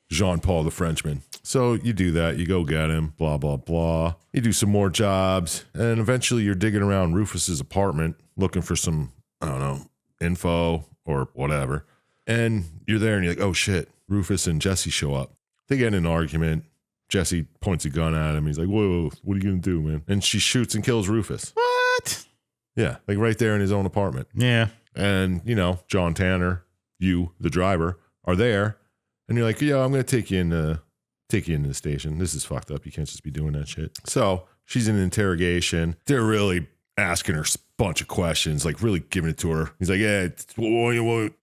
Jean-Paul the Frenchman. So you do that. You go get him, blah, blah, blah. You do some more jobs. And eventually you're digging around Rufus's apartment looking for some, I don't know, info or whatever. And you're there and you're like, oh shit, Rufus and Jesse show up. They get in an argument. Jesse points a gun at him. He's like, whoa, what are you going to do, man? And she shoots and kills Rufus. What? Yeah, like right there in his own apartment. Yeah. And, John Tanner, you, the driver, are there. And you're like, yeah, I'm going to take you into the station. This is fucked up. You can't just be doing that shit. So she's in an interrogation. They're really asking her a bunch of questions, like really giving it to her. He's like, yeah,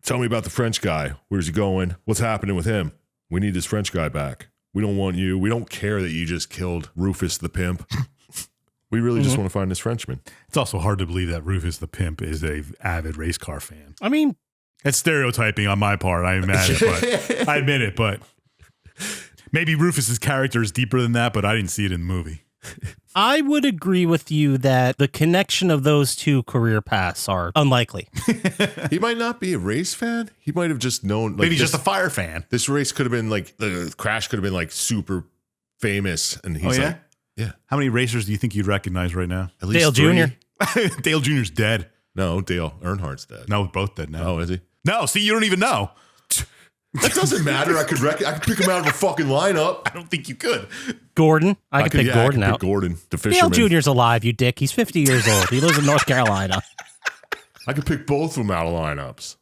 tell me about the French guy. Where's he going? What's happening with him? We need this French guy back. We don't want you. We don't care that you just killed Rufus the pimp. We really just want to find this Frenchman. It's also hard to believe that Rufus the pimp is a avid race car fan. I mean, That's stereotyping on my part. I admit it, but maybe Rufus's character is deeper than that, but I didn't see it in the movie. I would agree with you that the connection of those two career paths are unlikely. He might not be a race fan. He might have just known. Like, Maybe just a fire fan. This race could have been like, the crash could have been like super famous. And he's like, yeah. How many racers do you think you'd recognize right now? At least Dale three. Jr. Dale Jr.'s dead. No, Dale Earnhardt's dead. No, both dead now. Oh, is he? No, see, you don't even know. That doesn't matter. I could pick him out of a fucking lineup. I don't think you could. Gordon. I could pick Gordon out. Gordon, the Dale fisherman. Jr.'s alive, you dick. He's 50 years old. He lives in North Carolina. I could pick both of them out of lineups.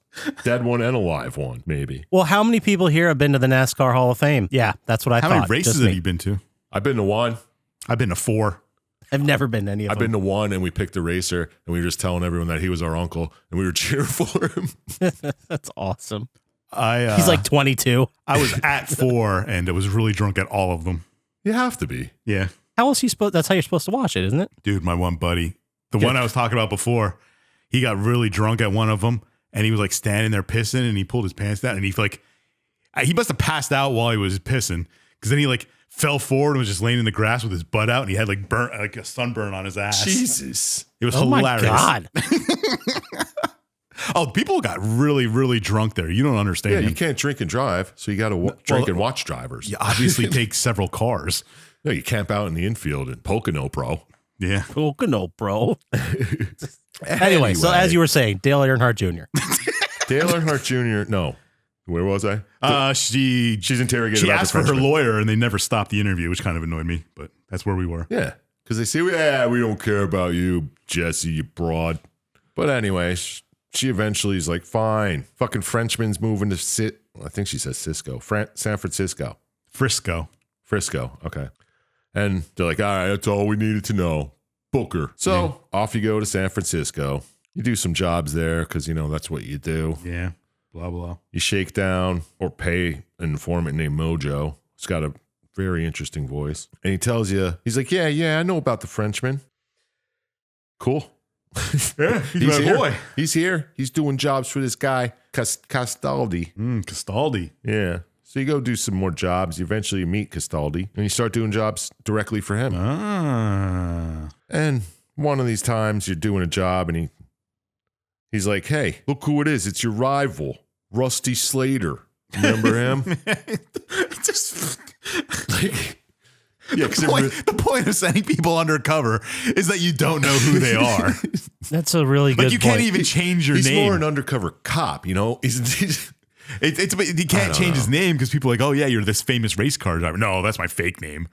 Dead one and a live one, maybe. Well, how many people here have been to the NASCAR Hall of Fame? Yeah, that's what I thought. How many races Just have me. you been to? I've been to one. I've been to 4. I've never been to any of I've them. been to one, and we picked a racer, and we were just telling everyone that he was our uncle, and we were cheering for him. That's awesome. He's He's like 22. I was at 4 and I was really drunk at all of them. You have to be. Yeah. How else you supposed? That's how you're supposed to watch it, isn't it? Dude, my one buddy, the one I was talking about before, he got really drunk at one of them and he was like standing there pissing and he pulled his pants down and he must have passed out while he was pissing because then he like fell forward and was just laying in the grass with his butt out and he had like burnt like a sunburn on his ass. Jesus. It was Oh hilarious. my God. Oh, people got really, really drunk there. You don't understand. Yeah, you can't drink and drive, so you got to drink and watch drivers. You obviously take several cars. No, you camp out in the infield in Pocono, bro. Yeah. Pocono, bro. Anyway, so as you were saying, Dale Earnhardt Jr. Dale Earnhardt Jr. No. Where was I? She's interrogated She about the asked for her Frenchman. lawyer and they never stopped the interview, which kind of annoyed me, but that's where we were. Yeah, because they say, yeah, we don't care about you, Jesse, you broad. But anyway, she eventually is like, fine. Fucking Frenchman's moving to I think she says Cisco. San Francisco. Frisco. Frisco. Okay. And they're like, all right, that's all we needed to know. Booker. So off you go to San Francisco. You do some jobs there because, that's what you do. Yeah. Blah, blah. You shake down or pay an informant named Mojo. He's got a very interesting voice. And he tells you, he's like, yeah, I know about the Frenchman. Cool. Yeah, he's my here. boy. He's here. He's doing jobs for this guy, Castaldi. Castaldi. Yeah. So you go do some more jobs. You eventually meet Castaldi, and you start doing jobs directly for him. And one of these times you're doing a job, and he's like, hey, look who it is. It's your rival, Rusty Slater. Remember him? Just Like, yeah, the point of sending people undercover is that you don't know who they are. That's a really good Like you point. can't even change your he's name. more an undercover cop, He's He can't change his name because people are like, oh yeah, you're this famous race car driver. No, that's my fake name.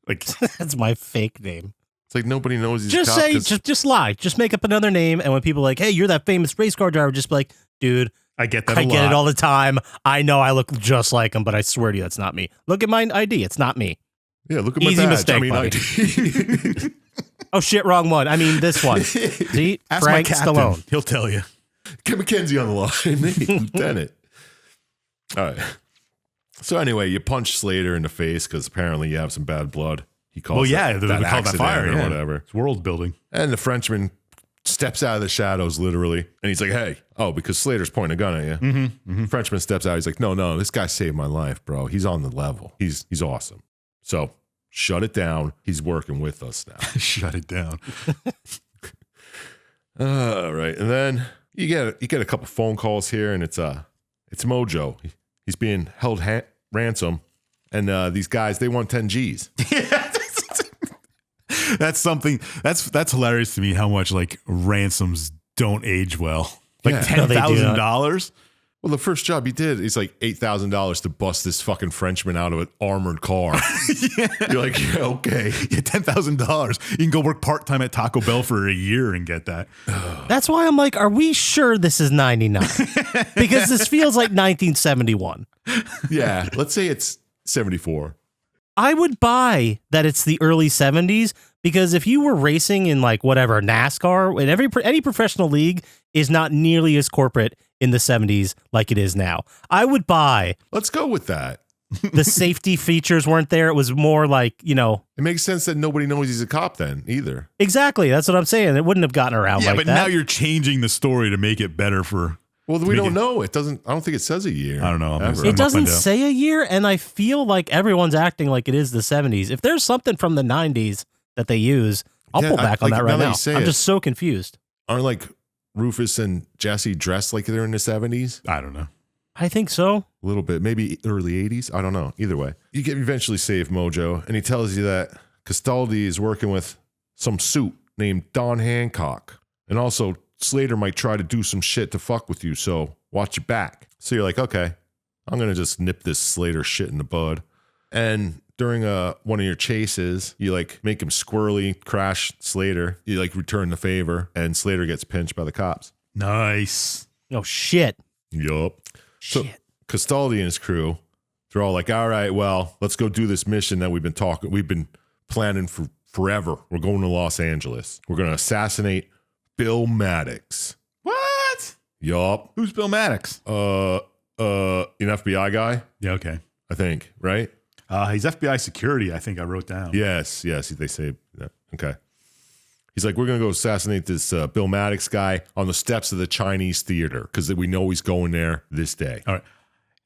Like That's my fake name. It's like nobody knows he's Just a cop. say, 'Cause- just lie. Just make up another name. And when people are like, hey, you're that famous race car driver, just be like, dude, I get that. I get it all the time. I know I look just like him, but I swear to you, that's not me. Look at my ID. It's not me. yeah, look at my Easy badge. mistake, buddy. ID. Oh, shit, wrong one. I mean, this one. See? Ask Frank my captain. Stallone. He'll tell you. Get Mackenzie on the line. Hey, Lieutenant. All right. So anyway, you punch Slater in the face because apparently you have some bad blood. He calls Well, yeah, that we call that accident fire or whatever. It's world building. And the Frenchman steps out of the shadows, literally, and he's like, hey, because Slater's pointing a gun at you. Frenchman steps out. He's like, no, this guy saved my life, bro. He's on the level. He's awesome. So shut it down. He's working with us now. Shut it down. All right. And then you get a couple phone calls here, and it's Mojo. He's being held ransom, and these guys, they want 10 G's. That's something that's hilarious to me how much like ransoms don't age well. Like Yeah. No, they do not. $10,000. Well, the first job he did is like $8,000 to bust this fucking Frenchman out of an armored car. You're like, yeah, okay. Yeah, $10,000. You can go work part time at Taco Bell for a year and get that. That's why I'm like, are we sure this is 99? Because this feels like 1971. Yeah, let's say it's 74. I would buy that it's the early 70s because if you were racing in like whatever NASCAR and any professional league is not nearly as corporate in the 70s like it is now. I would buy Let's go with that. the safety features weren't there. It was more like, It makes sense that nobody knows he's a cop then either. exactly. That's what I'm saying. It wouldn't have gotten around Yeah, like but that. now you're changing the story to make it better for. Well, we don't know. It doesn't. I don't think it says a year. I don't know. Ever. It doesn't find out. say a year, and I feel like everyone's acting like it is the 70s. If there's something from the 90s that they use, I'll Yeah, pull back on like, that right now that now. you say I'm it- just so confused. Aren't like Rufus and Jesse dressed like they're in the 70s? I don't know. I think so. A little bit, maybe early 80s. I don't know. Either way, you get eventually save Mojo, and he tells you that Castaldi is working with some suit named Don Hancock, and also Slater might try to do some shit to fuck with you. So watch your back. So you're like, okay, I'm gonna just nip this Slater shit in the bud. And during one of your chases, you like make him squirrely, crash Slater. You like return the favor, and Slater gets pinched by the cops. Nice. Oh, shit. Yup. So Shit. Castaldi and his crew, they're all like, all right, well, let's go do this mission that we've been planning for forever. We're going to Los Angeles. We're going to assassinate Bill Maddox. What? Yup. Who's Bill Maddox? An FBI guy, Yeah, okay. I think, right? He's FBI security, I think I wrote down. Yes, they say that. Okay. He's like, we're going to go assassinate this Bill Maddox guy on the steps of the Chinese theater because we know he's going there this day. All right.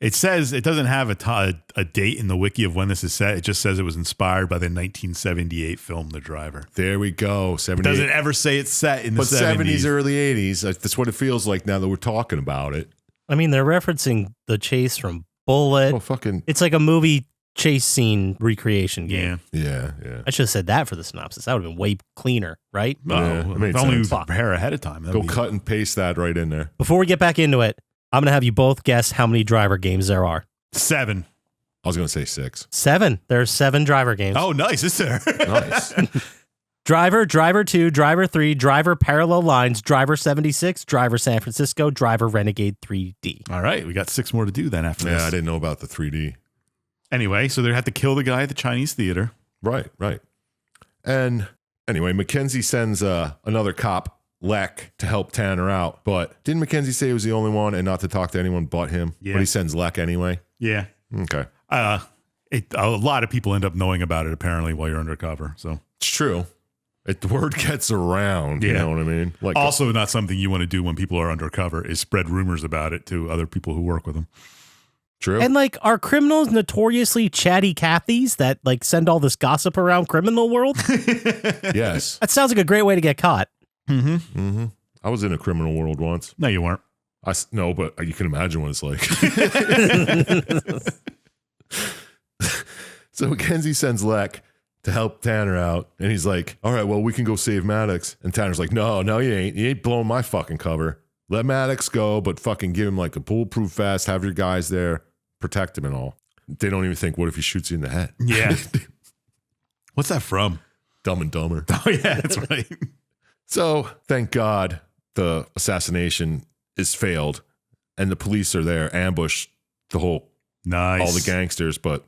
It says it doesn't have a date in the wiki of when this is set. It just says it was inspired by the 1978 film The Driver. There we go. It 78. doesn't ever say it's set in the But 70s. early 80s. That's what it feels like now that we're talking about it. I mean, they're referencing the chase from Bullet. Oh, fucking. It's like a movie chase scene recreation game. Yeah. Yeah. I should have said that for the synopsis. That would have been way cleaner, right? Yeah, Oh, it made if only we sense. prepare ahead of time. That'd Go be- cut and paste that right in there. Before we get back into it, I'm going to have you both guess how many driver games there are. 7. I was going to say 6. 7. There are 7 driver games. Oh, nice. Is there? Nice. Driver, Driver 2, Driver 3, Driver Parallel Lines, Driver 76, Driver San Francisco, Driver Renegade 3D. All right. We got 6 more to do then after Yeah, this. I didn't know about the 3D. Anyway, so they had to kill the guy at the Chinese theater. Right. And anyway, Mackenzie sends another cop, Leck, to help Tanner out. But didn't Mackenzie say he was the only one and not to talk to anyone but him? Yeah. But he sends Leck anyway? Yeah. Okay. A lot of people end up knowing about it apparently while you're undercover. So It's true. The word gets around. You Yeah. know what I mean? Like also not something you want to do when people are undercover is spread rumors about it to other people who work with them. True. And like, are criminals notoriously chatty Cathys that like send all this gossip around criminal world? Yes. That sounds like a great way to get caught. Mm-hmm. I was in a criminal world once. No, you weren't. No, but you can imagine what it's like. So Mackenzie sends Leck to help Tanner out, and he's like, all right, well, we can go save Maddox. And Tanner's like, no, you ain't. You ain't blowing my fucking cover. Let Maddox go, but fucking give him like a bulletproof vest, have your guys there, protect him and all. They don't even think, what if he shoots you in the head? Yeah. What's that from? Dumb and Dumber. Oh, yeah, that's right. So thank God the assassination is failed, and the police are there, ambush all the gangsters, but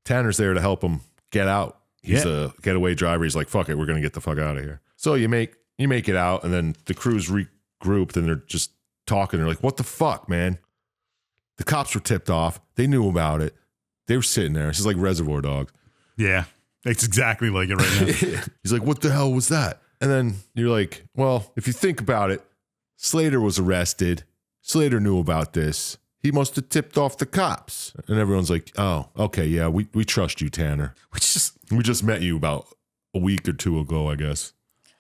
Tanner's there to help him get out. He's a getaway driver. He's like, fuck it, we're going to get the fuck out of here. So you make it out, and then the crew's regrouped, and they're just talking. They're like, what the fuck, man? The cops were tipped off. They knew about it. They were sitting there. This is like Reservoir Dogs. Yeah, it's exactly like it right now. He's like, what the hell was that? And then you're like, well, if you think about it, Slater was arrested. Slater knew about this. He must have tipped off the cops. And everyone's like, oh, okay, yeah, we trust you, Tanner. We just met you about a week or two ago, I guess.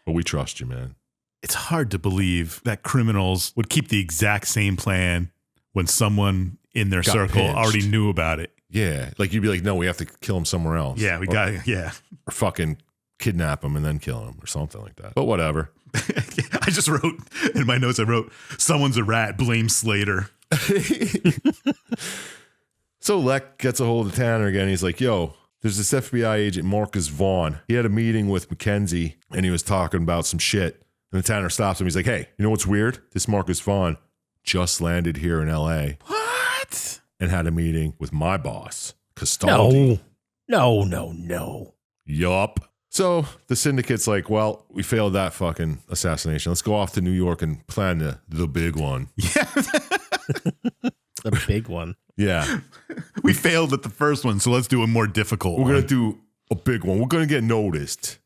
But we trust you, man. It's hard to believe that criminals would keep the exact same plan when someone in their Got circle pinched. already knew about it. Yeah, like you'd be like, no, we have to kill him somewhere else. Yeah, Or fucking kidnap him and then kill him or something like that. But whatever. I just wrote in my notes, someone's a rat, blame Slater. So Leck gets a hold of Tanner again. He's like, yo, there's this FBI agent, Marcus Vaughn. He had a meeting with Mackenzie and he was talking about some shit. And the Tanner stops him. He's like, hey, you know what's weird? This Marcus Vaughn just landed here in LA. What? And had a meeting with my boss, Castaldi. No. Yup. So the syndicate's like, well, we failed that fucking assassination. Let's go off to New York and plan the big one. Yeah. The big one. Yeah. We failed at the first one, so let's do a more difficult We're one. going to do a big one. We're going to get noticed.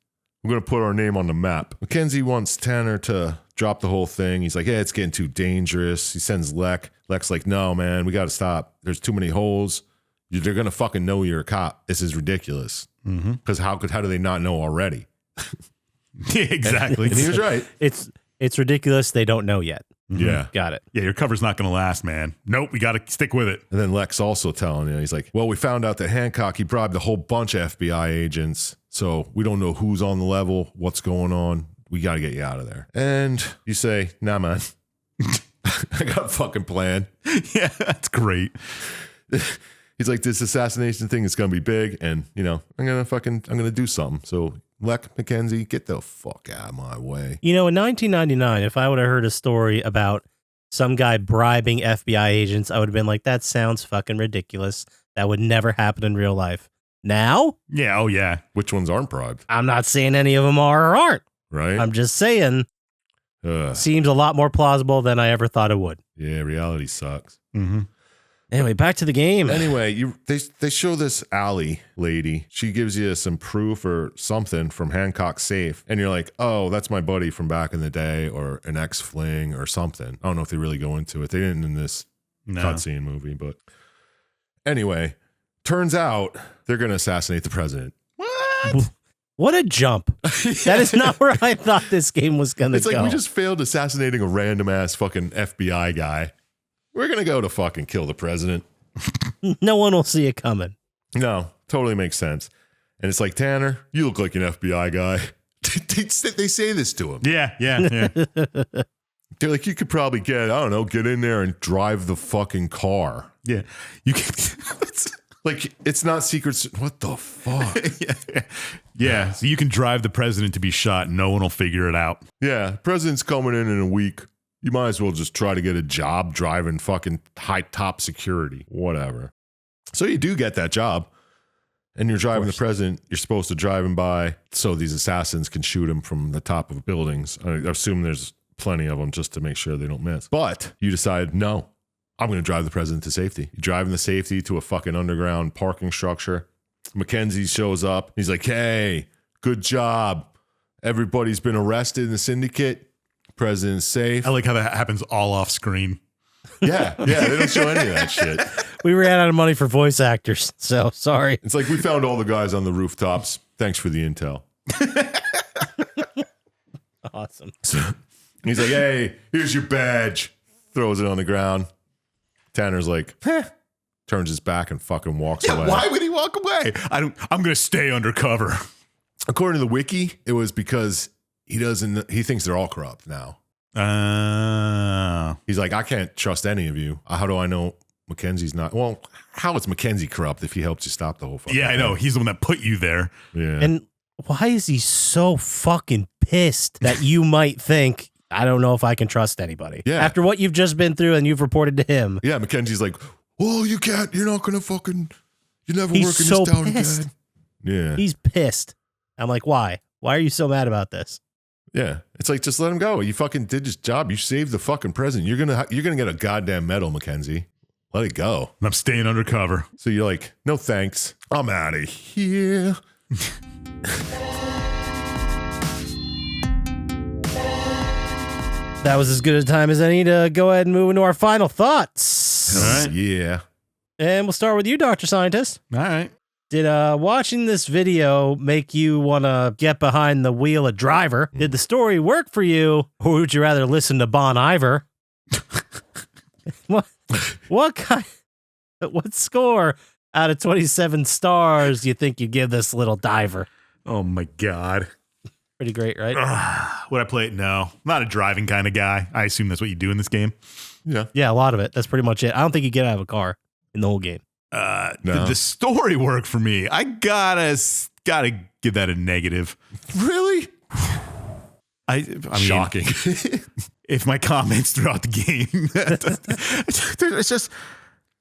We're going to put our name on the map. Mackenzie wants Tanner to drop the whole thing. He's like, hey, it's getting too dangerous. He sends Leck. Leck's like, no, man, we got to stop. There's too many holes. They're going to fucking know you're a cop. This is ridiculous. Because how do they not know already? Yeah, exactly. And he was right. It's ridiculous. They don't know yet. Yeah. Got it. Yeah, your cover's not going to last, man. Nope, we got to stick with it. And then Leck's also telling you, he's like, well, we found out that Hancock, he bribed a whole bunch of FBI agents. So we don't know who's on the level, what's going on. We got to get you out of there. And you say, nah, man. I got a fucking plan. Yeah, that's great. He's like, this assassination thing is going to be big. And, you know, I'm going to do something. So Leck, Mackenzie, get the fuck out of my way. You know, in 1999, if I would have heard a story about some guy bribing FBI agents, I would have been like, that sounds fucking ridiculous. That would never happen in real life. Now, Yeah, oh yeah. Which ones aren't bribed, I'm not saying any of them are or aren't. right? I'm just saying, seems a lot more plausible than I ever thought it would. Yeah, reality sucks. Mm-hmm. Anyway, back to the game. Anyway, they show this Allie lady. She gives you some proof or something from Hancock's safe, and you're like, oh, that's my buddy from back in the day, or an ex-fling or something. I don't know if they really go into it. They didn't in this cutscene movie, but anyway, turns out they're going to assassinate the president. What? What a jump. That is not where I thought this game was going to It's go. like we just failed assassinating a random ass fucking FBI guy. We're going to go to fucking kill the president. No one will see it coming. No, totally makes sense. And it's like, Tanner, you look like an FBI guy. They say this to him. Yeah. They're like, you could probably get in there and drive the fucking car. Yeah. You can Like, it's not secret. What the fuck? Yeah. So you can drive the president to be shot and no one will figure it out. Yeah, president's coming in a week. You might as well just try to get a job driving fucking high top security. Whatever. So you do get that job. and you're driving the president, you're supposed to drive him by so these assassins can shoot him from the top of buildings. I assume there's plenty of them just to make sure they don't miss. But you decide, no, I'm going to drive the president to safety. You're driving the safety to a fucking underground parking structure. Mackenzie shows up. He's like, hey, good job. Everybody's been arrested in the syndicate. President's safe. I like how that happens all off screen. Yeah, they don't show any of that shit. We ran out of money for voice actors, so sorry. It's like we found all the guys on the rooftops. Thanks for the intel. Awesome. So he's like, hey, here's your badge. Throws it on the ground. Tanner's like, turns his back and fucking walks away. Why would he walk away? I'm going to stay undercover. According to the wiki, it was because he thinks they're all corrupt now. He's like, I can't trust any of you. How do I know Mackenzie's not? Well, how is Mackenzie corrupt if he helps you stop the whole fucking I know. He's the one that put you there. Yeah. And why is he so fucking pissed that you might think, I don't know if I can trust anybody? Yeah. After what you've just been through and you've reported to him. Yeah, Mackenzie's like, well, you can't. You're not going to fucking, you're never He's working so this down pissed. again. Yeah. He's pissed. I'm like, why? Why are you so mad about this? Yeah. It's like, just let him go. You fucking did his job. You saved the fucking president. You're gonna get a goddamn medal, Mackenzie. Let it go. And I'm staying undercover. So you're like, no thanks. I'm out of here. That was as good a time as any to go ahead and move into our final thoughts. All right. Yeah. And we'll start with you, Dr. Scientist. All right. Did watching this video make you want to get behind the wheel of driver? Did the story work for you, or would you rather listen to Bon Iver? What score out of 27 stars do you think you give this little diver? Oh, my God. Pretty great, right? Would I play it? No. I'm not a driving kind of guy. I assume that's what you do in this game. Yeah. Yeah, a lot of it. That's pretty much it. I don't think you get out of a car in the whole game. No. Did the story work for me? I gotta give that a negative. Really? I mean, Shocking. if my comments throughout the game, it's just,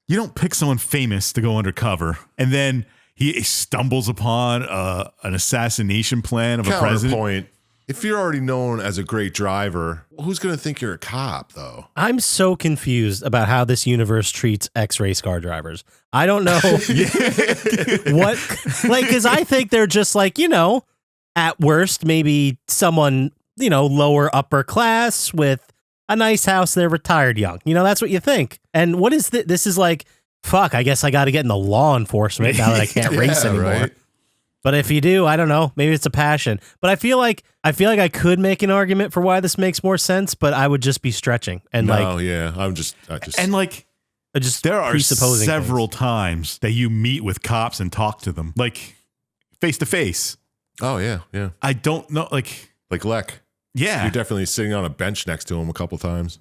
you don't pick someone famous to go undercover and then he stumbles upon an assassination plan of a president. Counterpoint. If you're already known as a great driver, who's going to think you're a cop, though? I'm so confused about how this universe treats ex-race car drivers. I don't know what, like, because I think they're just like, at worst, maybe someone, lower upper class with a nice house. They're retired young. That's what you think. And what is this? This is like, fuck, I guess I got to get into law enforcement now that I can't race anymore. Right? But if you do, I don't know. Maybe it's a passion. But I feel like I could make an argument for why this makes more sense, but I would just be stretching. And there are several things. Times that you meet with cops and talk to them, like face to face. Oh yeah, yeah. I don't know, like Lek. Yeah, you're definitely sitting on a bench next to him a couple times.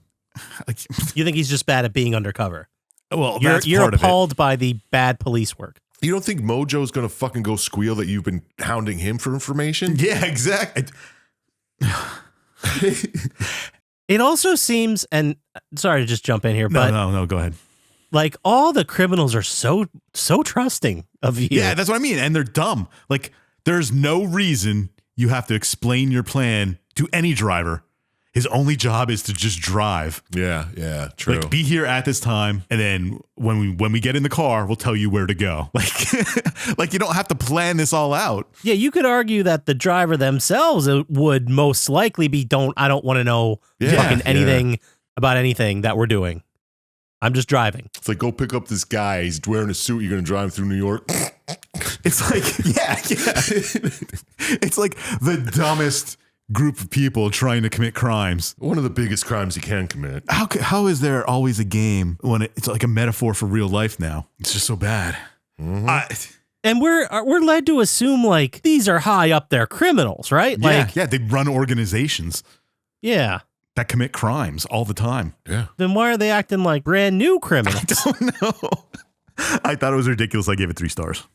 You think he's just bad at being undercover? Well, you're appalled by the bad police work. You don't think Mojo's going to fucking go squeal that you've been hounding him for information? Yeah, exactly. It also seems, and sorry to just jump in here, but no, go ahead. Like all the criminals are so trusting of you. Yeah, that's what I mean. And they're dumb. Like there's no reason you have to explain your plan to any driver. His only job is to just drive. Yeah, true. Like be here at this time, and then when we get in the car, we'll tell you where to go. Like you don't have to plan this all out. Yeah, you could argue that the driver themselves would most likely be I don't want to know fucking anything about anything that we're doing. I'm just driving. It's like, go pick up this guy. He's wearing a suit. You're going to drive him through New York. It's like, yeah. It's like the dumbest group of people trying to commit crimes. One of the biggest crimes you can commit. How is there always a game when it's like a metaphor for real life now? It's just so bad. Mm-hmm. And we're led to assume like these are high up there criminals, right? Yeah, they run organizations. Yeah. That commit crimes all the time. Yeah. Then why are they acting like brand new criminals? I don't know. I thought it was ridiculous. I gave it 3 stars.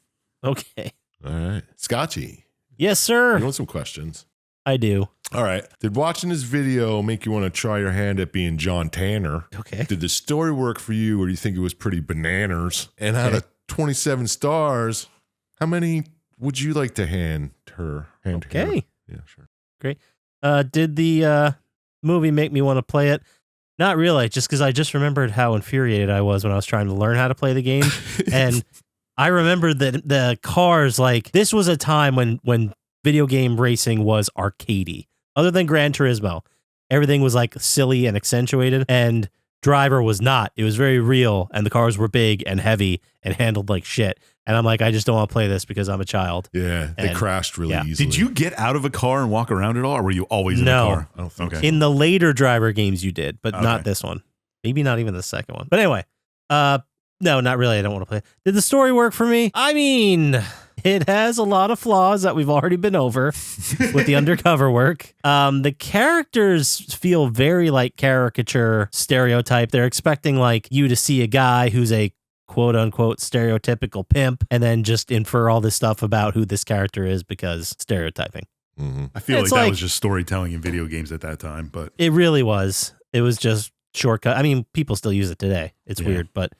Okay. All right. Scotchy. Yes, sir. You want some questions? I do. All right. Did watching this video make you want to try your hand at being John Tanner? Okay. Did the story work for you, or do you think it was pretty bananas? And out of 27 stars, How many would you like to hand her? Okay. Yeah, sure. Great. Did the movie make me want to play it? Not really, just because I just remembered how infuriated I was when I was trying to learn how to play the game. And I remembered that the cars, like, this was a time when video game racing was arcadey. Other than Gran Turismo, everything was like silly and accentuated, and Driver was not. It was very real, and the cars were big and heavy and handled like shit. And I'm like, I just don't want to play this because I'm a child. Yeah, they crashed really easily. Did you get out of a car and walk around at all, or were you always in a car? I don't think so. In the later Driver games you did, but not this one. Maybe not even the second one. But anyway, no, not really. I don't want to play it. Did the story work for me? I mean, it has a lot of flaws that we've already been over with the undercover work. The characters feel very like caricature stereotype. They're expecting like you to see a guy who's a quote unquote stereotypical pimp and then just infer all this stuff about who this character is because stereotyping. Mm-hmm. I feel like that was just storytelling in video games at that time, but it really was. It was just shortcut. I mean, people still use it today. It's weird, but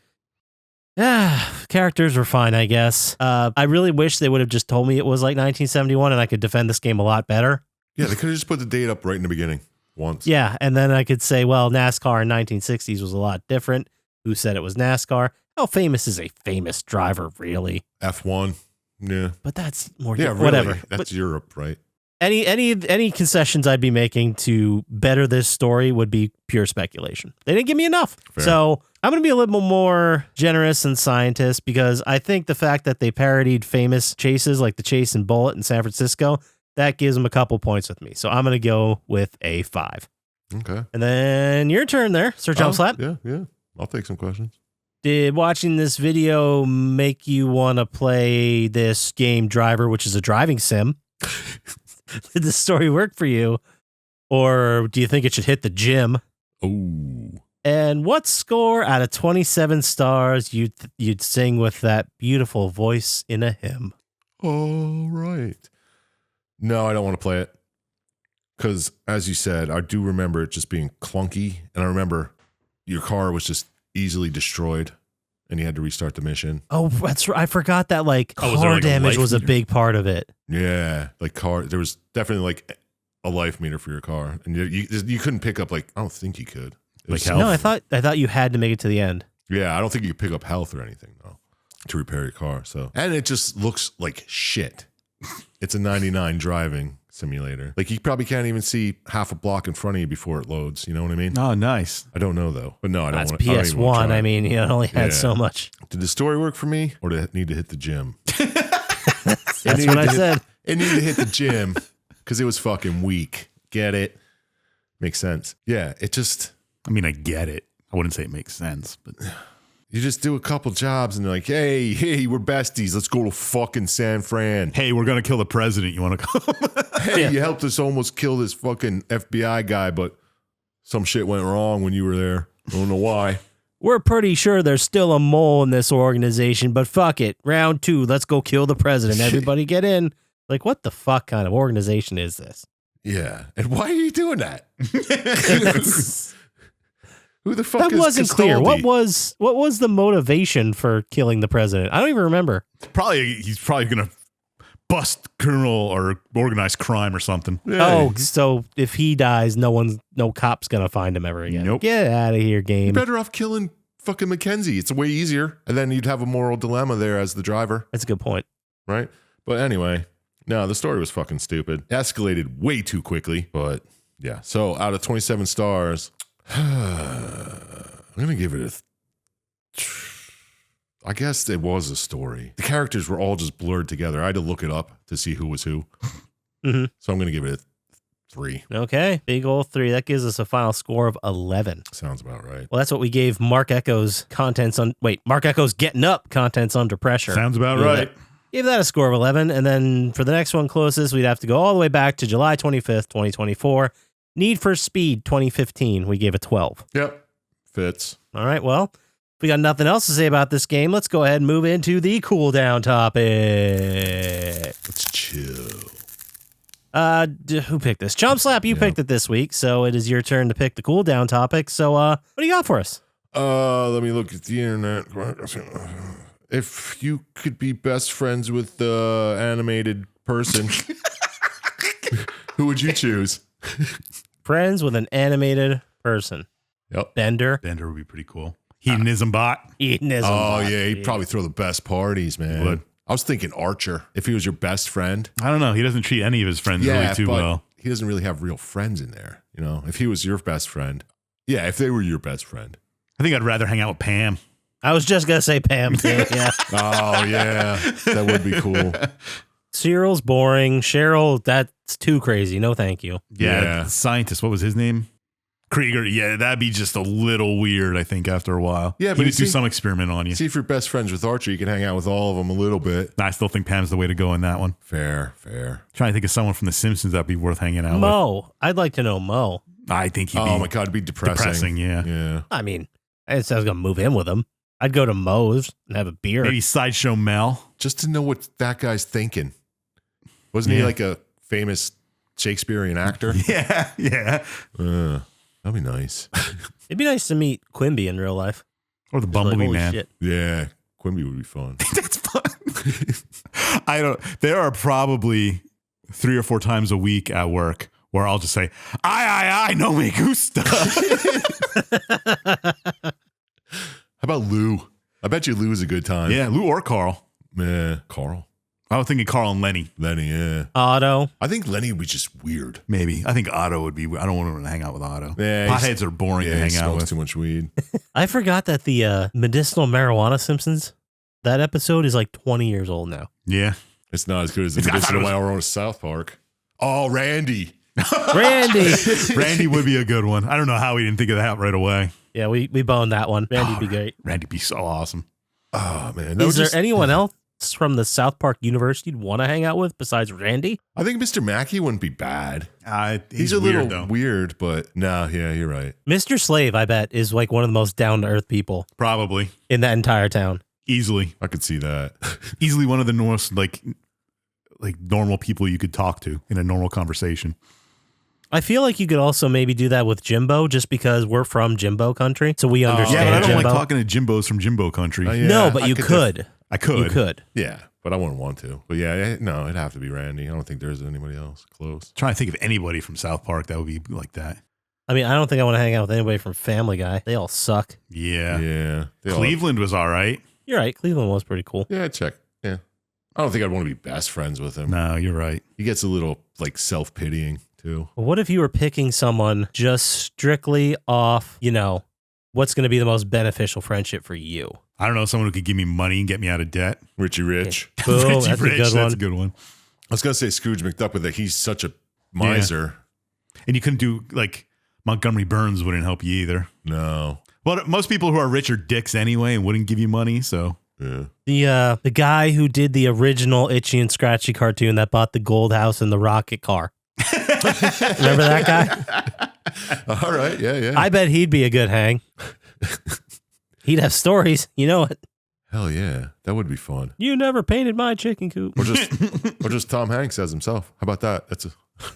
characters were fine, I guess. I really wish they would have just told me it was like 1971 and I could defend this game a lot better. Yeah, they could have just put the date up right in the beginning once. Yeah, and then I could say, well, NASCAR in 1960s was a lot different. Who said it was NASCAR? How famous is a famous driver, really? F1. Yeah. But that's more whatever. Really. That's Europe, right? Any concessions I'd be making to better this story would be pure speculation. They didn't give me enough. Fair. So I'm going to be a little more generous than Syintist because I think the fact that they parodied famous chases like the chase in Bullet in San Francisco, that gives them a couple points with me. So I'm going to go with a 5. Okay. And then your turn there, Sir Chump Slap. Yeah. I'll take some questions. Did watching this video make you want to play this game Driver, which is a driving sim? Did the story work for you? Or do you think it should hit the gym? Oh. And what score out of 27 stars you'd sing with that beautiful voice in a hymn? All right. No, I don't want to play it. Because, as you said, I do remember it just being clunky. And I remember your car was just easily destroyed and you had to restart the mission. Oh, that's right. I forgot that car damage was a big part of it. Yeah, there was definitely like a life meter for your car, and you couldn't pick up I don't think you could. Health? No, I thought you had to make it to the end. Yeah, I don't think you could pick up health or anything though to repair your car. So, and it just looks like shit. It's a 99 driving simulator. Like you probably can't even see half a block in front of you before it loads. You know what I mean? Oh, nice. I don't know though, but no, I don't. That's want PS1. I mean, you only had so much. Did the story work for me, or did it need to hit the gym? That's what I said. It needed to hit the gym because it was fucking weak. Get it? Makes sense. Yeah, it just. I mean, I get it. I wouldn't say it makes sense, but you just do a couple jobs and they're like, hey, we're besties. Let's go to fucking San Fran. Hey, we're going to kill the president. You want to come? Hey, you helped us almost kill this fucking FBI guy, but some shit went wrong when you were there. I don't know why. We're pretty sure there's still a mole in this organization, but fuck it. Round 2, let's go kill the president. Everybody get in. Like, what the fuck kind of organization is this? Yeah. And why are you doing that? Who the fuck that is wasn't Castaldi? clear. What was the motivation for killing the president? I don't even remember. He's probably gonna bust criminal or organized crime or something. Yeah. Oh, so if he dies, no cop's gonna find him ever again. Nope. Get out of here, You're game. better off killing fucking Mackenzie. It's way easier. And then you'd have a moral dilemma there as the driver, That's a good point. right? But anyway, no, the story was fucking stupid. Escalated way too quickly, but yeah. So out of 27 stars, I'm going to give it I guess it was a story. The characters were all just blurred together. I had to look it up to see who was who. Mm-hmm. So I'm going to give it a 3. Okay, big old 3. That gives us a final score of 11. Sounds about right. Well, that's what we gave Mark Echo's Mark Echo's Getting Up contents under pressure. Sounds about right. Give that a score of 11. And then for the next one closest, we'd have to go all the way back to July 25th, 2024. Need for Speed 2015. We gave a 12. Yep. Fits. All right, well, if we got nothing else to say about this game, let's go ahead and move into the cooldown topic. Let's chill. Who picked this? Chump Slap, you picked it this week, so it is your turn to pick the cooldown topic. So, what do you got for us? Let me look at the internet. If you could be best friends with the animated person, who would you choose? Friends with an animated person. Yep. Bender. Bender would be pretty cool. Hedonism bot. Hedonism. Oh, yeah. He'd probably throw the best parties, man. Would. I was thinking Archer. If he was your best friend. I don't know. He doesn't treat any of his friends really too but well. he doesn't really have real friends in there. You know, if he was your best friend. Yeah, if they were your best friend. I think I'd rather hang out with Pam. I was just going to say Pam, too. Yeah. Oh, yeah. That would be cool. Cyril's boring. Cheryl, that's too crazy. No, thank you. Yeah. The Syintist. What was his name? Krieger. Yeah, that'd be just a little weird, I think, after a while. Yeah, he but would do some experiment on you. See, if you're best friends with Archer, you can hang out with all of them a little bit. I still think Pam's the way to go in that one. Fair. Trying to think of someone from The Simpsons that'd be worth hanging out with. Mo. I'd like to know Mo. I think he'd be. Oh, my God. It'd be depressing. Yeah. Yeah. I mean, I didn't say I was going to move in with him. I'd go to Mo's and have a beer. Maybe Sideshow Mel. Just to know what that guy's thinking. Wasn't he like a famous Shakespearean actor? Yeah. That'd be nice. It'd be nice to meet Quimby in real life. Or the Just like, Bumblebee holy Man. shit. Yeah. Quimby would be fun. That's fun. There are probably 3 or 4 times a week at work where I'll just say, I, no me gusta. How about Lou? I bet you Lou is a good time. Yeah, Lou or Carl. Yeah. Carl. I was thinking Carl and Lenny. Lenny, yeah. Otto. I think Lenny would be just weird. Maybe. I think Otto would be. I don't want to hang out with Otto. Yeah, Potheads are boring to he hang out smokes with. too much weed. I forgot that the medicinal marijuana Simpsons, that episode is like 20 years old now. Yeah. It's not as good as the I thought medicinal it was- marijuana South Park. Oh, Randy. Randy. Randy would be a good one. I don't know how we didn't think of that right away. Yeah, we boned that one. Randy'd be great. Randy'd be so awesome. Oh, man. Is there anyone else from the South Park universe you'd want to hang out with besides Randy? I think Mr. Mackey wouldn't be bad. He's a weird, little though. weird, but no, yeah, you're right. Mr. Slave, I bet, is like one of the most down-to-earth people Probably. in that entire town. Easily. I could see that. Easily one of the most like normal people you could talk to in a normal conversation. I feel like you could also maybe do that with Jimbo just because we're from Jimbo country, so we understand Yeah, but I don't Jimbo. like talking to Jimbos from Jimbo country. Yeah, No, but I you could. I could. You could. Yeah, but I wouldn't want to. But yeah, no, it'd have to be Randy. I don't think there's anybody else close. Trying to think of anybody from South Park that would be like that. I mean, I don't think I want to hang out with anybody from Family Guy. They all suck. Yeah. Yeah. Cleveland was all right. You're right. Cleveland was pretty cool. Yeah, check. Yeah. I don't think I'd want to be best friends with him. No, you're right. He gets a little like self-pitying too. But what if you were picking someone just strictly off, what's going to be the most beneficial friendship for you? I don't know, someone who could give me money and get me out of debt. Richie Rich. Boom, Richie that's Rich, a good one. That's a good one. I was gonna say Scrooge McDuck, but that he's such a miser. And you couldn't do like Montgomery Burns wouldn't help you either. No. Well, most people who are rich are dicks anyway and wouldn't give you money. So Yeah. The guy who did the original Itchy and Scratchy cartoon that bought the gold house and the rocket car. Remember that guy? All right. Yeah. I bet he'd be a good hang. He'd have stories. You know it. Hell yeah. That would be fun. You never painted my chicken coop. Or just Tom Hanks as himself. How about that? That's a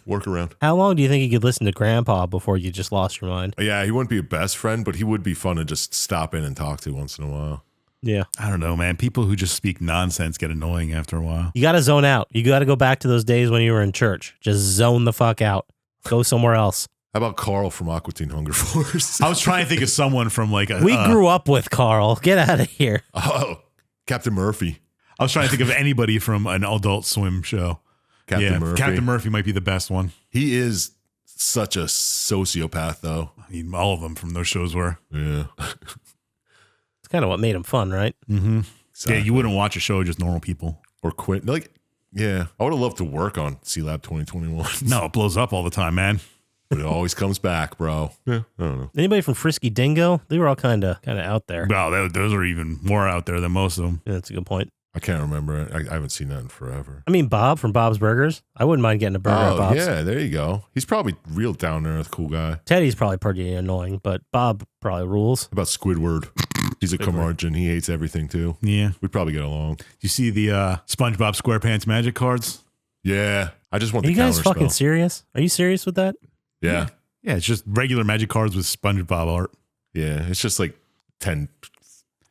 workaround. How long do you think you could listen to Grandpa before you just lost your mind? Yeah, he wouldn't be a best friend, but he would be fun to just stop in and talk to once in a while. Yeah. I don't know, man. People who just speak nonsense get annoying after a while. You got to zone out. You got to go back to those days when you were in church. Just zone the fuck out. Go somewhere else. How about Carl from Aqua Teen Hunger Force? I was trying to think of someone from like a. We grew up with Carl. Get out of here. Oh, Captain Murphy. I was trying to think of anybody from an Adult Swim show. Captain Murphy. Captain Murphy might be the best one. He is such a sociopath, though. I mean, all of them from those shows were. Yeah. It's kind of what made him fun, right? Mm-hmm. Exactly. Yeah, you wouldn't watch a show with just normal people. Or Quint. Yeah. I would have loved to work on C-Lab 2021. No, it blows up all the time, man. But it always comes back, bro. Yeah. I don't know. Anybody from Frisky Dingo? They were all kind of out there. Wow, those are even more out there than most of them. Yeah, that's a good point. I can't remember it. I haven't seen that in forever. I mean, Bob from Bob's Burgers. I wouldn't mind getting a burger at Bob's. Yeah, there you go. He's probably real down to earth, cool guy. Teddy's probably pretty annoying, but Bob probably rules. How about Squidward? He's a curmudgeon. He hates everything too. Yeah. We'd probably get along. You see the SpongeBob SquarePants magic cards? Yeah. I just want Are the you guys counter fucking spell. serious? Are you serious with that? Yeah. Yeah, it's just regular magic cards with SpongeBob art. Yeah. It's just like 10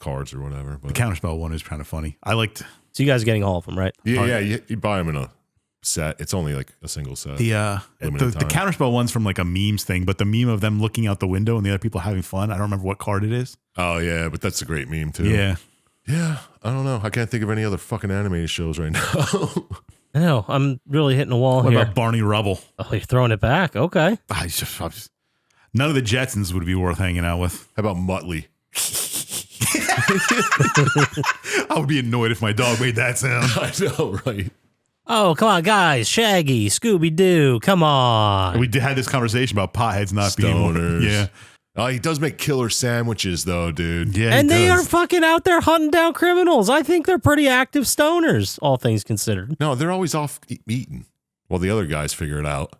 cards or whatever. But The Counterspell one is kind of funny. I liked So you guys are getting all of them, right? yeah, you buy them in a set. It's only like a single set. the Counterspell one's from like a memes thing, but the meme of them looking out the window and the other people having fun. I don't remember what card it is. Oh yeah, but that's a great meme too. Yeah. Yeah, I don't know. I can't think of any other fucking animated shows right now. I know. I'm really hitting a wall What here. about Barney Rubble? Oh, you're throwing it back. Okay. I just- none of the Jetsons would be worth hanging out with. How about Muttley? I would be annoyed if my dog made that sound. I know, right? Oh, come on, guys. Shaggy, Scooby-Doo, come on. We had this conversation about potheads not Stoners. being. Yeah. Oh, he does make killer sandwiches though, dude. Yeah. And he they does. are fucking out there hunting down criminals. I think they're pretty active stoners, all things considered. No, they're always off eating. Well, the other guys figure it out.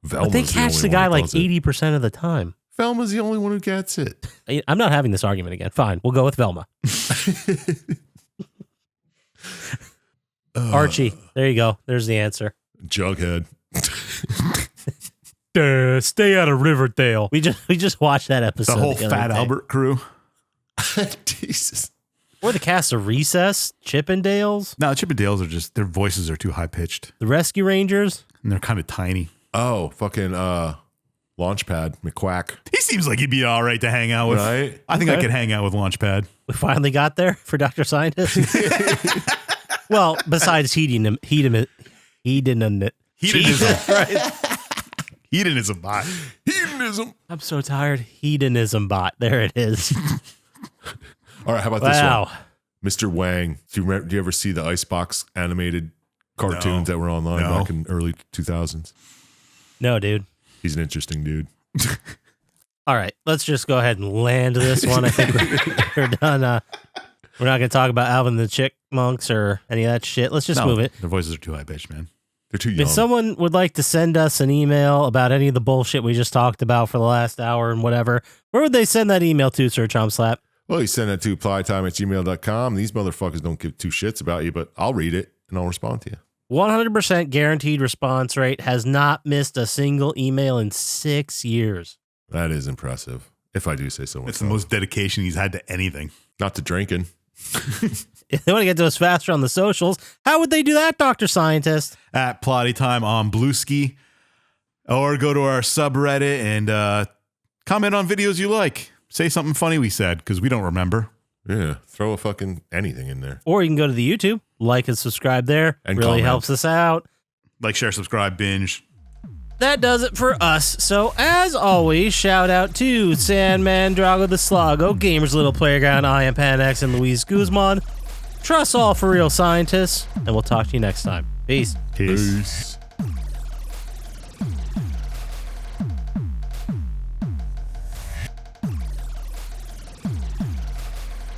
Velma's But they catch only the one guy who like does it. 80% of the time. Velma's the only one who gets it. I'm not having this argument again. Fine. We'll go with Velma. Archie. There you go. There's the answer. Jughead. Stay out of Riverdale. We just watched that episode. The whole other Fat day. Albert crew. Jesus. Or the cast of Recess, Chippendales, No, Chippendales are just, their voices are too high pitched the Rescue Rangers. and they're kind of tiny. Oh, fucking Launchpad McQuack. He seems like he'd be all right to hang out with. Right? I think I Okay. could hang out with Launchpad. We finally got there for Dr. Scientist. Well, besides hedonism. Hedonism. Right. Hedonism bot. Hedonism. I'm so tired. Hedonism bot. There it is. All right, how about Wow. this one? Mr. Wang. Do you ever see the Icebox animated cartoons that were online No. back in early 2000s? No, dude. He's an interesting dude. All right, let's just go ahead and land this one. I think we're done. We're not going to talk about Alvin and the Chickmunks or any of that shit. Let's just move it. Their voices are too high pitched, man. They're too young. If someone would like to send us an email about any of the bullshit we just talked about for the last hour and whatever, where would they send that email to, Sir Chump Slap? Well, you send it to plytime@gmail.com. These motherfuckers don't give two shits about you, but I'll read it and I'll respond to you. 100% guaranteed response rate, has not missed a single email in 6 years. That is impressive, if I do say so myself. It's the most dedication he's had to anything. Not to drinking. If they want to get to us faster on the socials, how would they do that, Dr. Scientist? At Plotty Time on Blueski. Or go to our subreddit and comment on videos you like. Say something funny we said, because we don't remember. Yeah, throw a fucking anything in there. Or you can go to the YouTube, like and subscribe there. And really comment. helps us out. Like, share, subscribe, binge. That does it for us. So, as always, shout out to Sandman, Drago the Slago, Gamers Little Playground, I am Panex, and Luis Guzman. Trust all for real scientists, and we'll talk to you next time. Peace. Peace. Peace.